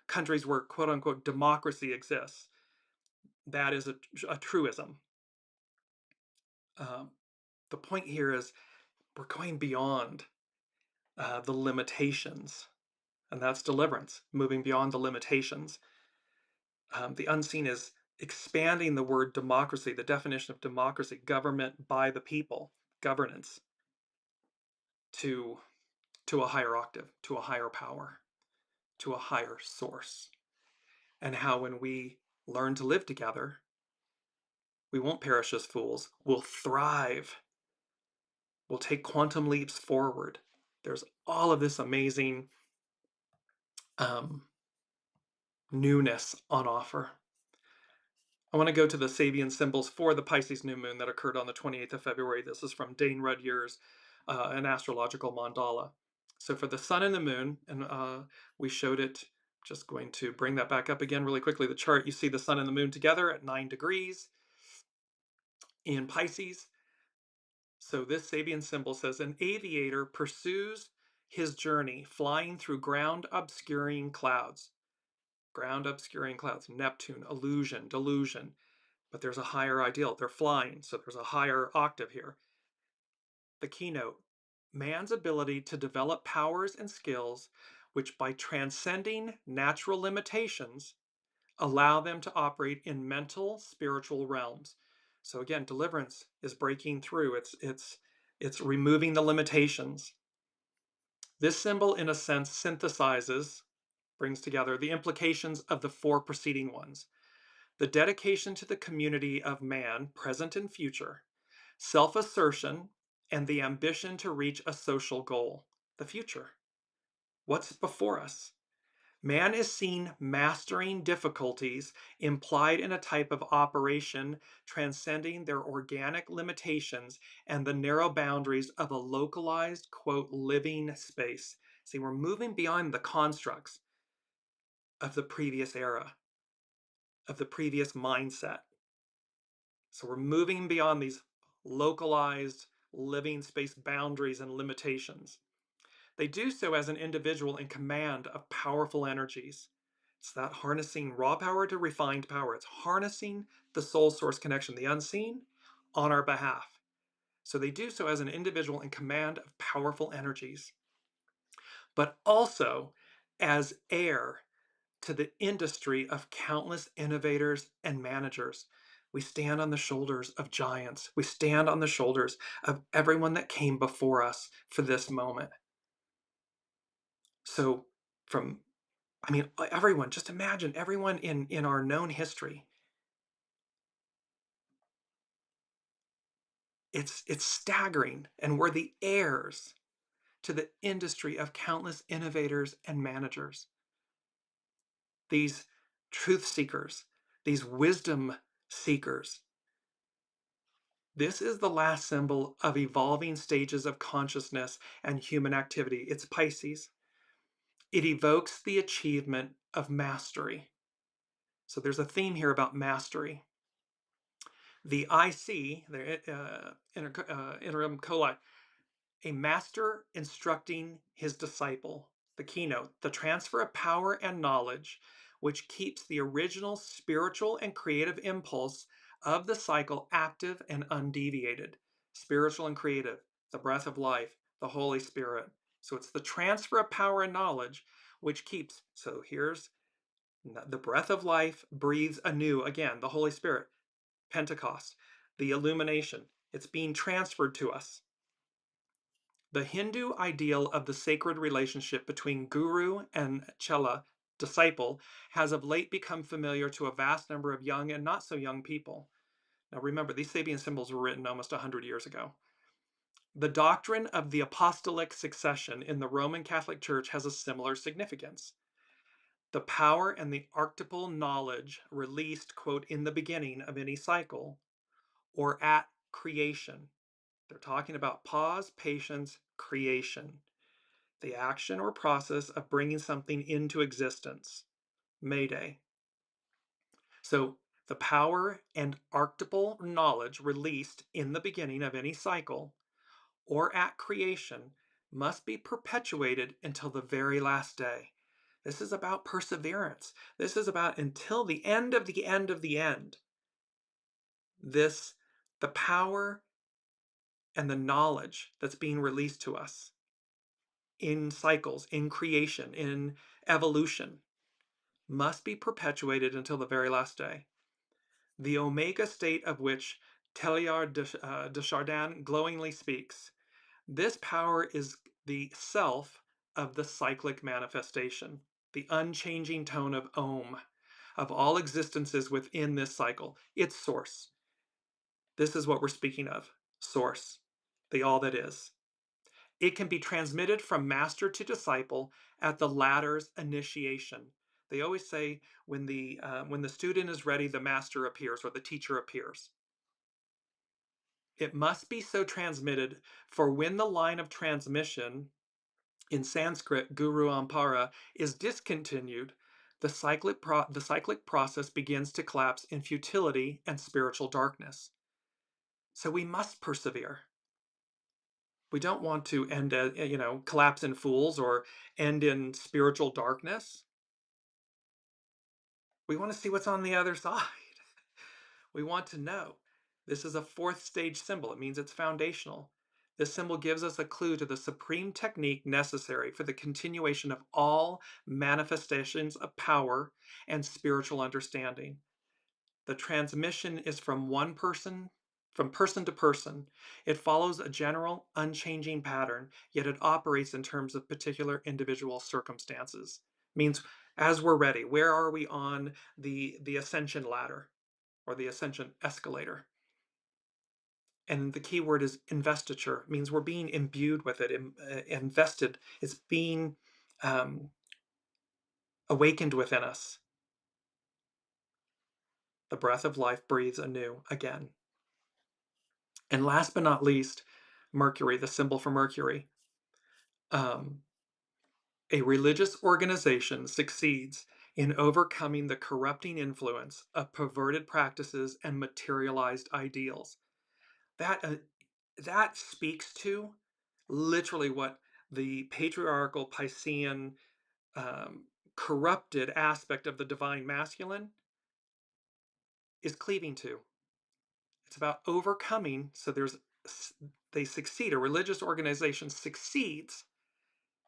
countries where quote unquote democracy exists. That is a truism. Um, the point here is we're going beyond the limitations, and that's deliverance, moving beyond the limitations. The unseen is expanding the word democracy, the definition of democracy, government by the people, governance, to a higher octave, to a higher power, to a higher source. And how when we learn to live together, we won't perish as fools. We'll thrive. We'll take quantum leaps forward. There's all of this amazing newness on offer. I want to go to the Sabian symbols for the Pisces new moon that occurred on the 28th of February. This is from Dane Rudyear's An Astrological Mandala. So for the sun and the moon, and we showed it, just going to bring that back up again really quickly. The chart, you see the sun and the moon together at 9 degrees in Pisces. So this Sabian symbol says, an aviator pursues his journey flying through ground obscuring clouds. Ground obscuring clouds, Neptune, illusion, delusion. But there's a higher ideal. They're flying, so there's a higher octave here. The keynote, man's ability to develop powers and skills which by transcending natural limitations allow them to operate in mental, spiritual realms. So again, deliverance is breaking through. It's removing the limitations. This symbol, in a sense, synthesizes, brings together the implications of the 4 preceding ones. The dedication to the community of man, present and future, self-assertion, and the ambition to reach a social goal, the future. What's before us? Man is seen mastering difficulties implied in a type of operation transcending their organic limitations and the narrow boundaries of a localized, quote, living space. See, we're moving beyond the constructs of the previous era, of the previous mindset. So we're moving beyond these localized living space boundaries and limitations. They do so as an individual in command of powerful energies. It's that harnessing raw power to refined power. It's harnessing the soul source connection, the unseen, on our behalf. So they do so as an individual in command of powerful energies, but also as heir to the industry of countless innovators and managers. We stand on the shoulders of giants. We stand on the shoulders of everyone that came before us for this moment. So everyone, just imagine everyone in our known history. It's staggering, and we're the heirs to the industry of countless innovators and managers. These truth seekers, these wisdom seekers. This is the last symbol of evolving stages of consciousness and human activity. It's Pisces. It evokes the achievement of mastery. So there's a theme here about mastery. The IC, the interim coli, a master instructing his disciple. The keynote, the transfer of power and knowledge which keeps the original spiritual and creative impulse of the cycle active and undeviated. Spiritual and creative, the breath of life, the Holy Spirit. So it's the transfer of power and knowledge which keeps. So here's the breath of life breathes anew again, the Holy Spirit, Pentecost, the illumination. It's being transferred to us. The Hindu ideal of the sacred relationship between guru and chela, disciple, has of late become familiar to a vast number of young and not so young people. Now remember, these Sabian symbols were written almost 100 years ago. The doctrine of the apostolic succession in the Roman Catholic Church has a similar significance. The power and the archetypal knowledge released, quote, in the beginning of any cycle or at creation. They're talking about pause, patience, creation, the action or process of bringing something into existence. Mayday. So the power and archetypal knowledge released in the beginning of any cycle or at creation must be perpetuated until the very last day. This is about perseverance. This is about until the end of the end of the end. The power and the knowledge that's being released to us in cycles, in creation, in evolution, must be perpetuated until the very last day. The omega state of which Teilhard de Chardin glowingly speaks. This power is the self of the cyclic manifestation, the unchanging tone of Om, of all existences within this cycle, its source. This is what we're speaking of, source, the all that is. It can be transmitted from master to disciple at the latter's initiation. They always say when the student is ready, the master appears or the teacher appears. It must be so transmitted, for when the line of transmission, in Sanskrit, Guru Ampara, is discontinued, the cyclic process begins to collapse in futility and spiritual darkness. So we must persevere. We don't want to end, collapse in fools or end in spiritual darkness. We want to see what's on the other side. We want to know. This is a fourth stage symbol. It means it's foundational. This symbol gives us a clue to the supreme technique necessary for the continuation of all manifestations of power and spiritual understanding. The transmission is from person to person. It follows a general, unchanging pattern, yet it operates in terms of particular individual circumstances. Means as we're ready, where are we on the ascension ladder or the ascension escalator? And the key word is investiture. It means we're being imbued with it, invested. It's being awakened within us. The breath of life breathes anew again. And last but not least, Mercury, the symbol for Mercury. A religious organization succeeds in overcoming the corrupting influence of perverted practices and materialized ideals. That speaks to literally what the patriarchal Piscean corrupted aspect of the divine masculine is cleaving to. It's about overcoming. So they succeed. A religious organization succeeds.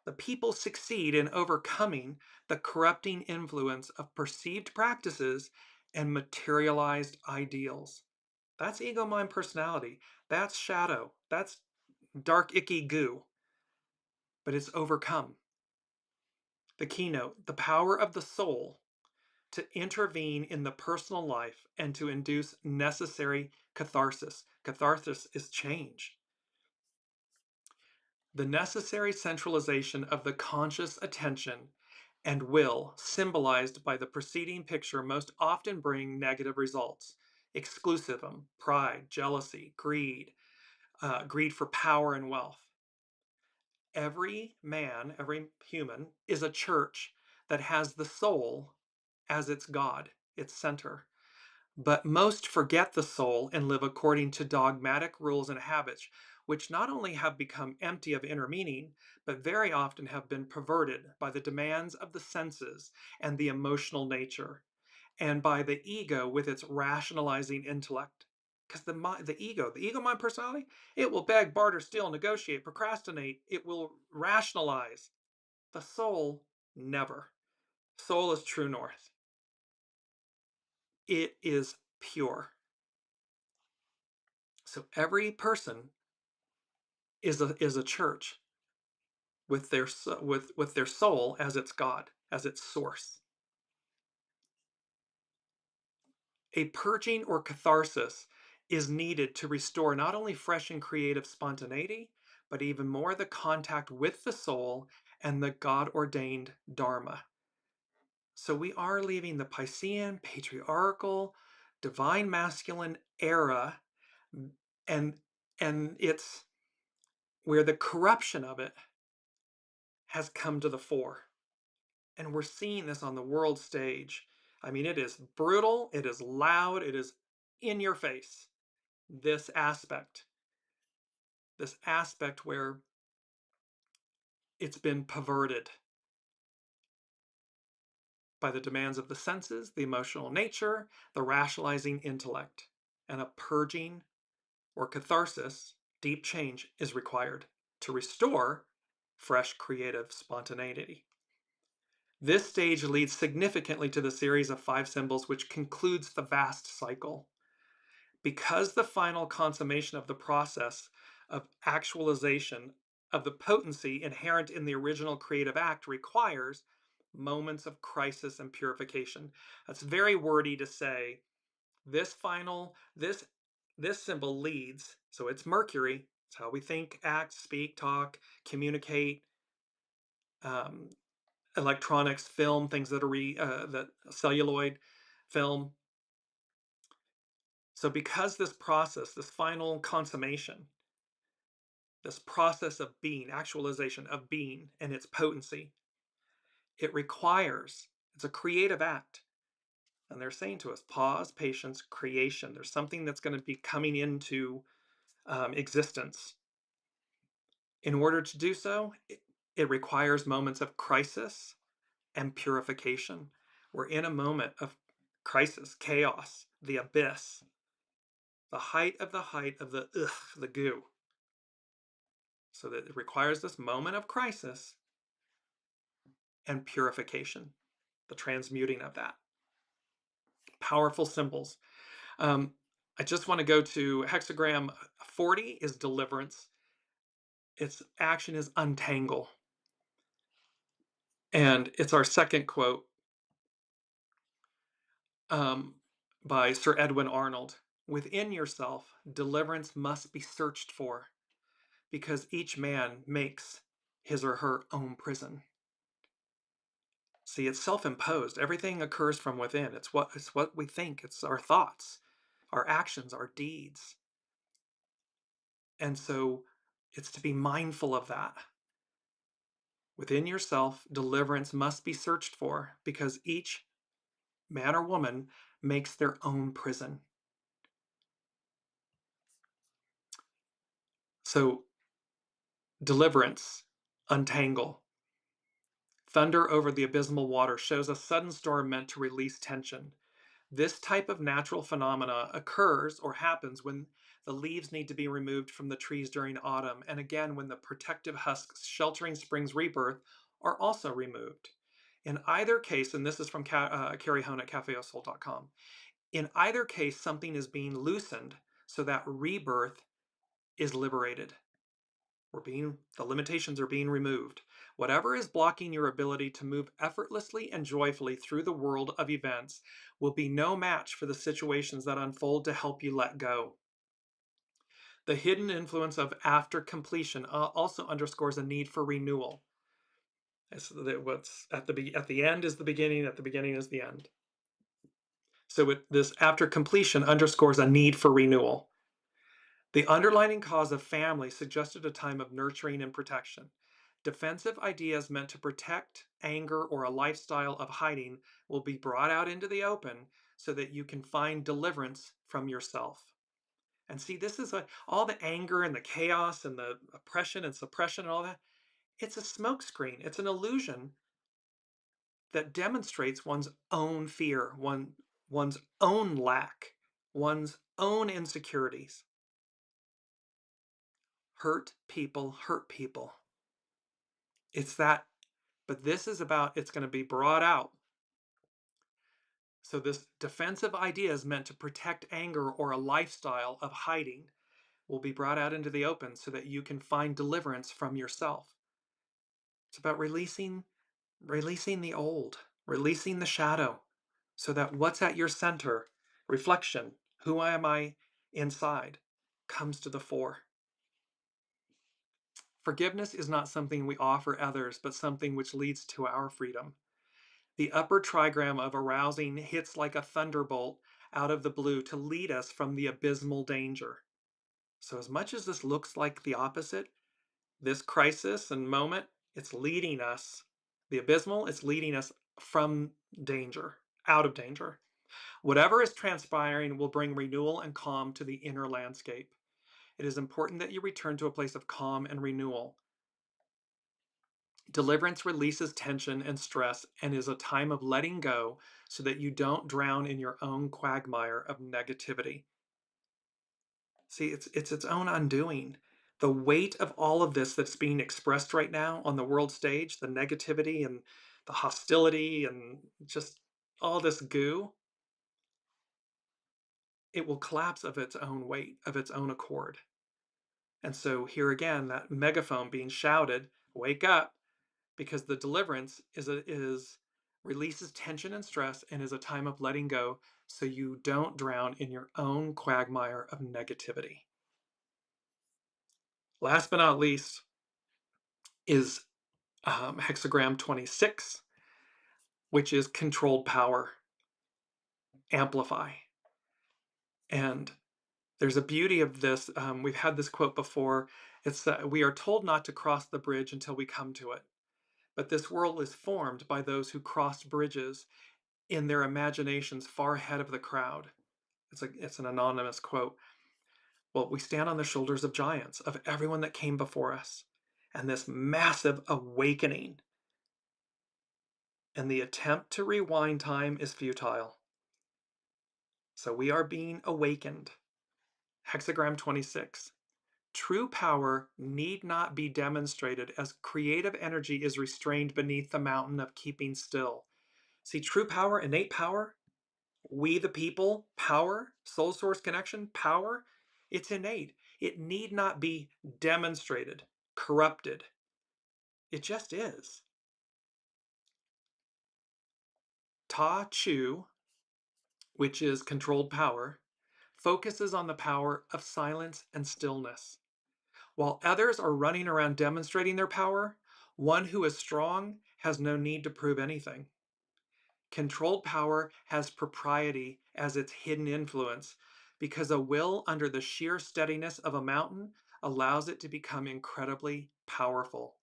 The people succeed in overcoming the corrupting influence of perceived practices and materialized ideals. That's ego, mind, personality. That's shadow. That's dark, icky goo. But it's overcome. The keynote, the power of the soul to intervene in the personal life and to induce necessary catharsis. Catharsis is change. The necessary centralization of the conscious attention and will, symbolized by the preceding picture, most often bring negative results. Exclusivism, pride, jealousy, greed, greed for power and wealth. Every man, every human, is a church that has the soul as its God, its center. But most forget the soul and live according to dogmatic rules and habits, which not only have become empty of inner meaning, but very often have been perverted by the demands of the senses and the emotional nature, and by the ego with its rationalizing intellect. Because the ego mind personality, it will beg, barter, steal, negotiate, procrastinate. It will rationalize. The soul, never. Soul is true north. It is pure. So every person is a church with their soul as its God, as its source. A purging or catharsis is needed to restore not only fresh and creative spontaneity, but even more the contact with the soul and the God-ordained Dharma. So we are leaving the Piscean, patriarchal, divine masculine era, and it's where the corruption of it has come to the fore. And we're seeing this on the world stage. I mean, it is brutal, it is loud, it is in your face. This aspect where it's been perverted by the demands of the senses, the emotional nature, the rationalizing intellect. And a purging or catharsis, deep change, is required to restore fresh creative spontaneity. This stage leads significantly to the series of 5 symbols, which concludes the vast cycle. Because the final consummation of the process of actualization of the potency inherent in the original creative act requires moments of crisis and purification. That's very wordy to say. This symbol leads, so it's Mercury. It's how we think, act, speak, talk, communicate, electronics, film, things that are that celluloid film. So because this process, this final consummation, this process of being, actualization of being and its potency, it's a creative act. And they're saying to us, pause, patience, creation. There's something that's going to be coming into existence. In order to do so, it requires moments of crisis and purification. We're in a moment of crisis, chaos, the abyss, the height of the goo. So that it requires this moment of crisis and purification, the transmuting of that. Powerful symbols. I just want to go to hexagram 40 is deliverance. Its action is untangle. And it's our second quote by Sir Edwin Arnold. Within yourself, deliverance must be searched for, because each man makes his or her own prison. See, it's self-imposed. Everything occurs from within. It's what we think. It's our thoughts, our actions, our deeds. And so it's to be mindful of that. Within yourself, deliverance must be searched for, because each man or woman makes their own prison. So, deliverance, untangle. Thunder over the abysmal water shows a sudden storm meant to release tension. This type of natural phenomena occurs or happens when the leaves need to be removed from the trees during autumn, and again when the protective husks sheltering spring's rebirth are also removed. In either case, and this is from Carrie Hone at cafeosoul.com, in either case, something is being loosened so that rebirth is liberated. The limitations are being removed. Whatever is blocking your ability to move effortlessly and joyfully through the world of events will be no match for the situations that unfold to help you let go. The hidden influence of after completion also underscores a need for renewal. What's at the end is the beginning, at the beginning is the end. So this after completion underscores a need for renewal. The underlying cause of family suggested a time of nurturing and protection. Defensive ideas meant to protect, anger, or a lifestyle of hiding will be brought out into the open so that you can find deliverance from yourself. And see, this is all the anger and the chaos and the oppression and suppression and all that. It's a smokescreen. It's an illusion that demonstrates one's own fear, one's own lack, one's own insecurities. Hurt people hurt people. It's that, but this is about, it's going to be brought out. So this defensive idea is meant to protect anger or a lifestyle of hiding will be brought out into the open so that you can find deliverance from yourself. It's about releasing the old, releasing the shadow, so that what's at your center, reflection, who am I inside, comes to the fore. Forgiveness is not something we offer others, but something which leads to our freedom. The upper trigram of arousing hits like a thunderbolt out of the blue to lead us from the abysmal danger. So as much as this looks like the opposite, this crisis and moment, it's leading us, the abysmal, it's leading us from danger, out of danger. Whatever is transpiring will bring renewal and calm to the inner landscape. It is important that you return to a place of calm and renewal. Deliverance releases tension and stress and is a time of letting go so that you don't drown in your own quagmire of negativity. See, it's its own undoing. The weight of all of this that's being expressed right now on the world stage, the negativity and the hostility and just all this goo, it will collapse of its own weight, of its own accord. And so here again, that megaphone being shouted, wake up, because the deliverance is releases tension and stress and is a time of letting go so you don't drown in your own quagmire of negativity. Last but not least is hexagram 26, which is controlled power, amplify. And there's a beauty of this. We've had this quote before. It's that we are told not to cross the bridge until we come to it. But this world is formed by those who cross bridges in their imaginations far ahead of the crowd. It's an anonymous quote. Well, we stand on the shoulders of giants, of everyone that came before us. And this massive awakening and the attempt to rewind time is futile. So we are being awakened. Hexagram 26. True power need not be demonstrated as creative energy is restrained beneath the mountain of keeping still. See, true power, innate power, we the people, power, soul source connection, power, it's innate. It need not be demonstrated, corrupted. It just is. Ta Chu, which is controlled power, focuses on the power of silence and stillness. While others are running around demonstrating their power, one who is strong has no need to prove anything. Controlled power has propriety as its hidden influence because a will under the sheer steadiness of a mountain allows it to become incredibly powerful.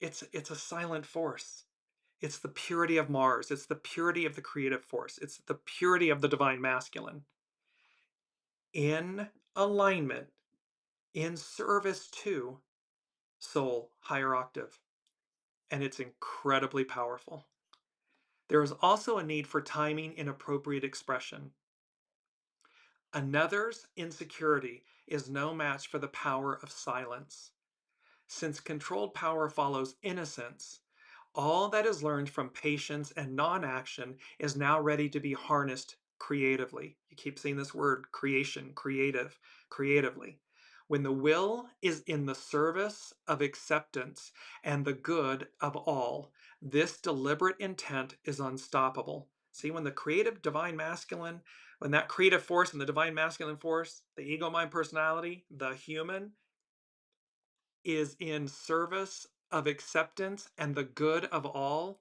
It's a silent force. It's the purity of Mars. It's the purity of the creative force. It's the purity of the divine masculine. In alignment, in service to soul, higher octave. And it's incredibly powerful. There is also a need for timing in appropriate expression. Another's insecurity is no match for the power of silence. Since controlled power follows innocence, all that is learned from patience and non-action is now ready to be harnessed creatively. You keep seeing this word, creation, creative, creatively. When the will is in the service of acceptance and the good of all, this deliberate intent is unstoppable. See, when the creative divine masculine, when that creative force and the divine masculine force, the ego mind personality, the human, is in service of acceptance and the good of all,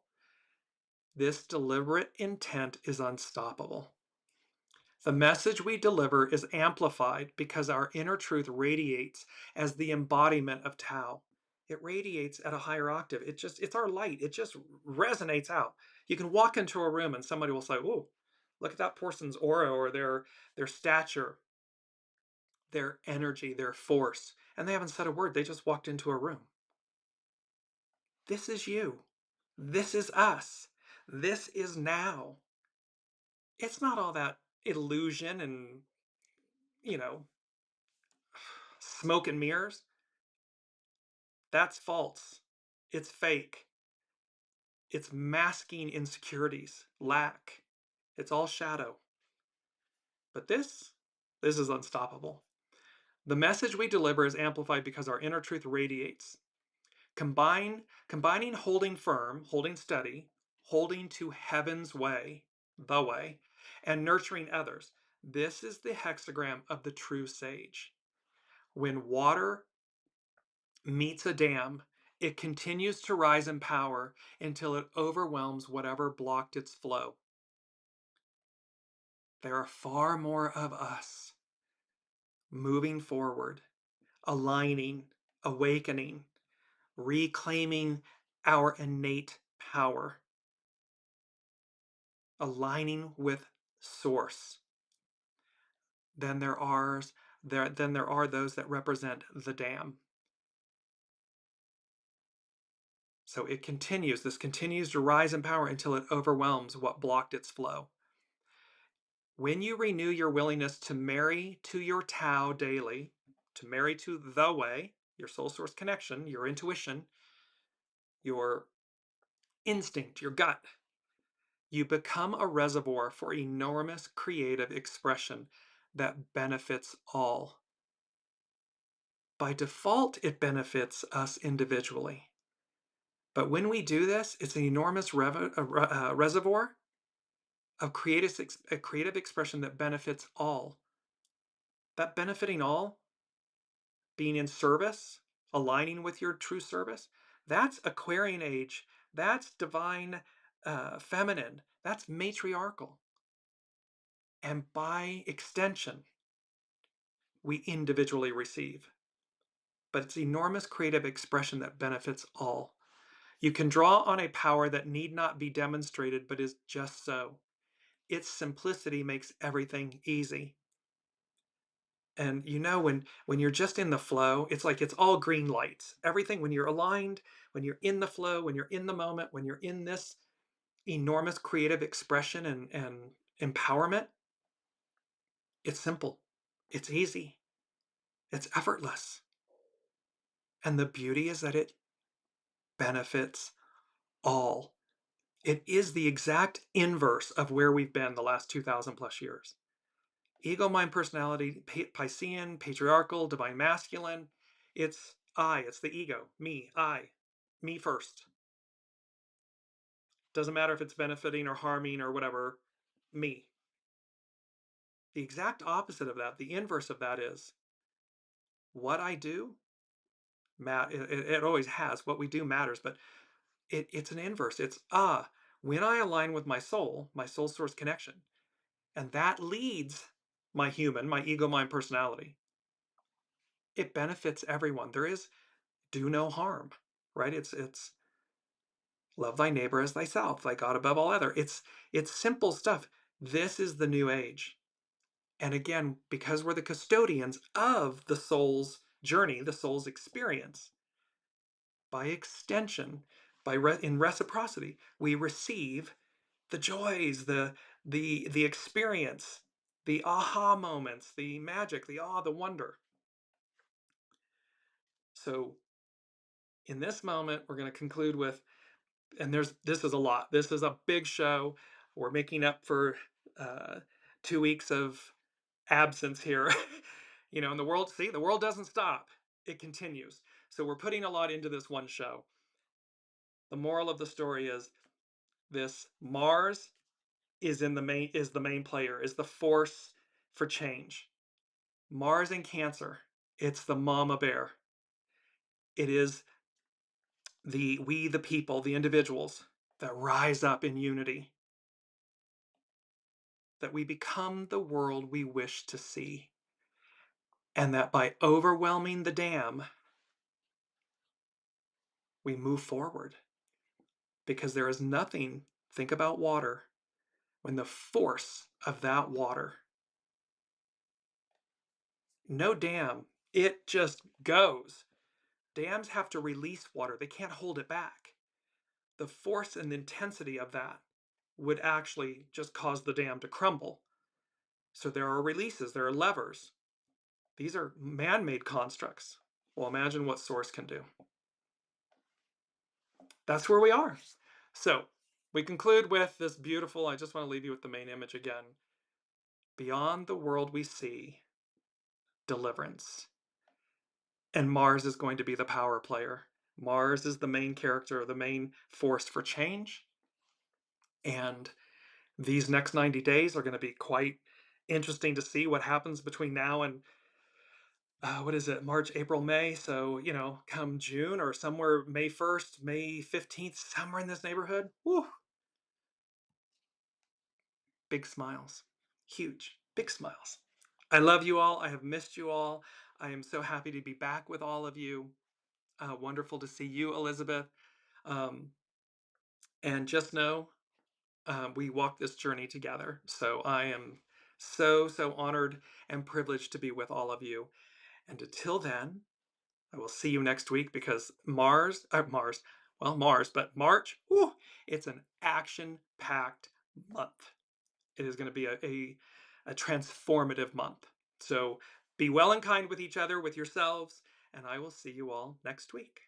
this deliberate intent is unstoppable. The message we deliver is amplified because our inner truth radiates as the embodiment of Tao. It radiates at a higher octave. It's our light. It just resonates out. You can walk into a room and somebody will say, "Oh, look at that person's aura or their stature." their energy, their force, and they haven't said a word. They just walked into a room. This is you. This is us. This is now. It's not all that illusion and, you know, smoke and mirrors. That's false. It's fake. It's masking insecurities, lack. It's all shadow. But this is unstoppable. The message we deliver is amplified because our inner truth radiates. Combining holding firm, holding steady, holding to heaven's way, the way, and nurturing others. This is the hexagram of the true sage. When water meets a dam, it continues to rise in power until it overwhelms whatever blocked its flow. There are far more of us moving forward, aligning, awakening, reclaiming our innate power, aligning with source. Then there are those that represent the dam. So it continues, this continues to rise in power until it overwhelms what blocked its flow. When you renew your willingness to marry to your Tao daily, to marry to the way, your soul source connection, your intuition, your instinct, your gut, you become a reservoir for enormous creative expression that benefits all. By default, it benefits us individually. But when we do this, it's an enormous reservoir of creative expression that benefits all. That benefiting all, being in service, aligning with your true service, that's Aquarian age. That's divine feminine. That's matriarchal. And by extension, we individually receive. But it's enormous creative expression that benefits all. You can draw on a power that need not be demonstrated, but is just so. Its simplicity makes everything easy. And you know, when you're just in the flow, it's like it's all green lights. Everything, when you're aligned, when you're in the flow, when you're in the moment, when you're in this enormous creative expression and empowerment, it's simple, it's easy, it's effortless. And the beauty is that it benefits all. It is the exact inverse of where we've been the last 2,000 plus years. Ego, mind, personality, Piscean, patriarchal, divine masculine. It's I, it's the ego, me, I, me first. Doesn't matter if it's benefiting or harming or whatever, me. The exact opposite of that, the inverse of that is what I do, it always has. What we do matters, but it's an inverse. It's when I align with my soul source connection, and that leads my human, my ego, mind, personality. It benefits everyone. There is do no harm, right? It's love thy neighbor as thyself, thy God above all other. It's simple stuff. This is the new age. And again, because we're the custodians of the soul's journey, the soul's experience, by extension, in reciprocity, we receive the joys, the experience, the aha moments, the magic, the awe, the wonder. So in this moment, we're going to conclude with, and this is a lot. This is a big show. We're making up for 2 weeks of absence here. You know, and the world doesn't stop. It continues. So we're putting a lot into this one show. The moral of the story is this: Mars is the main player, is the force for change. Mars in Cancer, it's the mama bear. It is the people, the individuals that rise up in unity, that we become the world we wish to see, and that by overwhelming the dam, we move forward. Because there is nothing, think about water, when the force of that water No dam. It just goes. Dams have to release water. They can't hold it back. The force and intensity of that would actually just cause the dam to crumble. So there are releases, there are levers. These are man-made constructs. Well, imagine what source can do. That's where we are. So we conclude with this beautiful, I just want to leave you with the main image again. Beyond the world we see, deliverance. And Mars is going to be the power player. Mars is the main character, the main force for change. And these next 90 days are going to be quite interesting to see what happens between now and what is it, March, April, May. So, come June or somewhere May 1st, May 15th, somewhere in this neighborhood. Woo, big smiles. Huge, big smiles. I love you all. I have missed you all. I am so happy to be back with all of you. Wonderful to see you, Elizabeth. Um, and just know we walk this journey together. So I am so, so honored and privileged to be with all of you. And until then, I will see you next week because but March, whew, it's an action-packed month. It is going to be a transformative month. So be well and kind with each other, with yourselves, and I will see you all next week.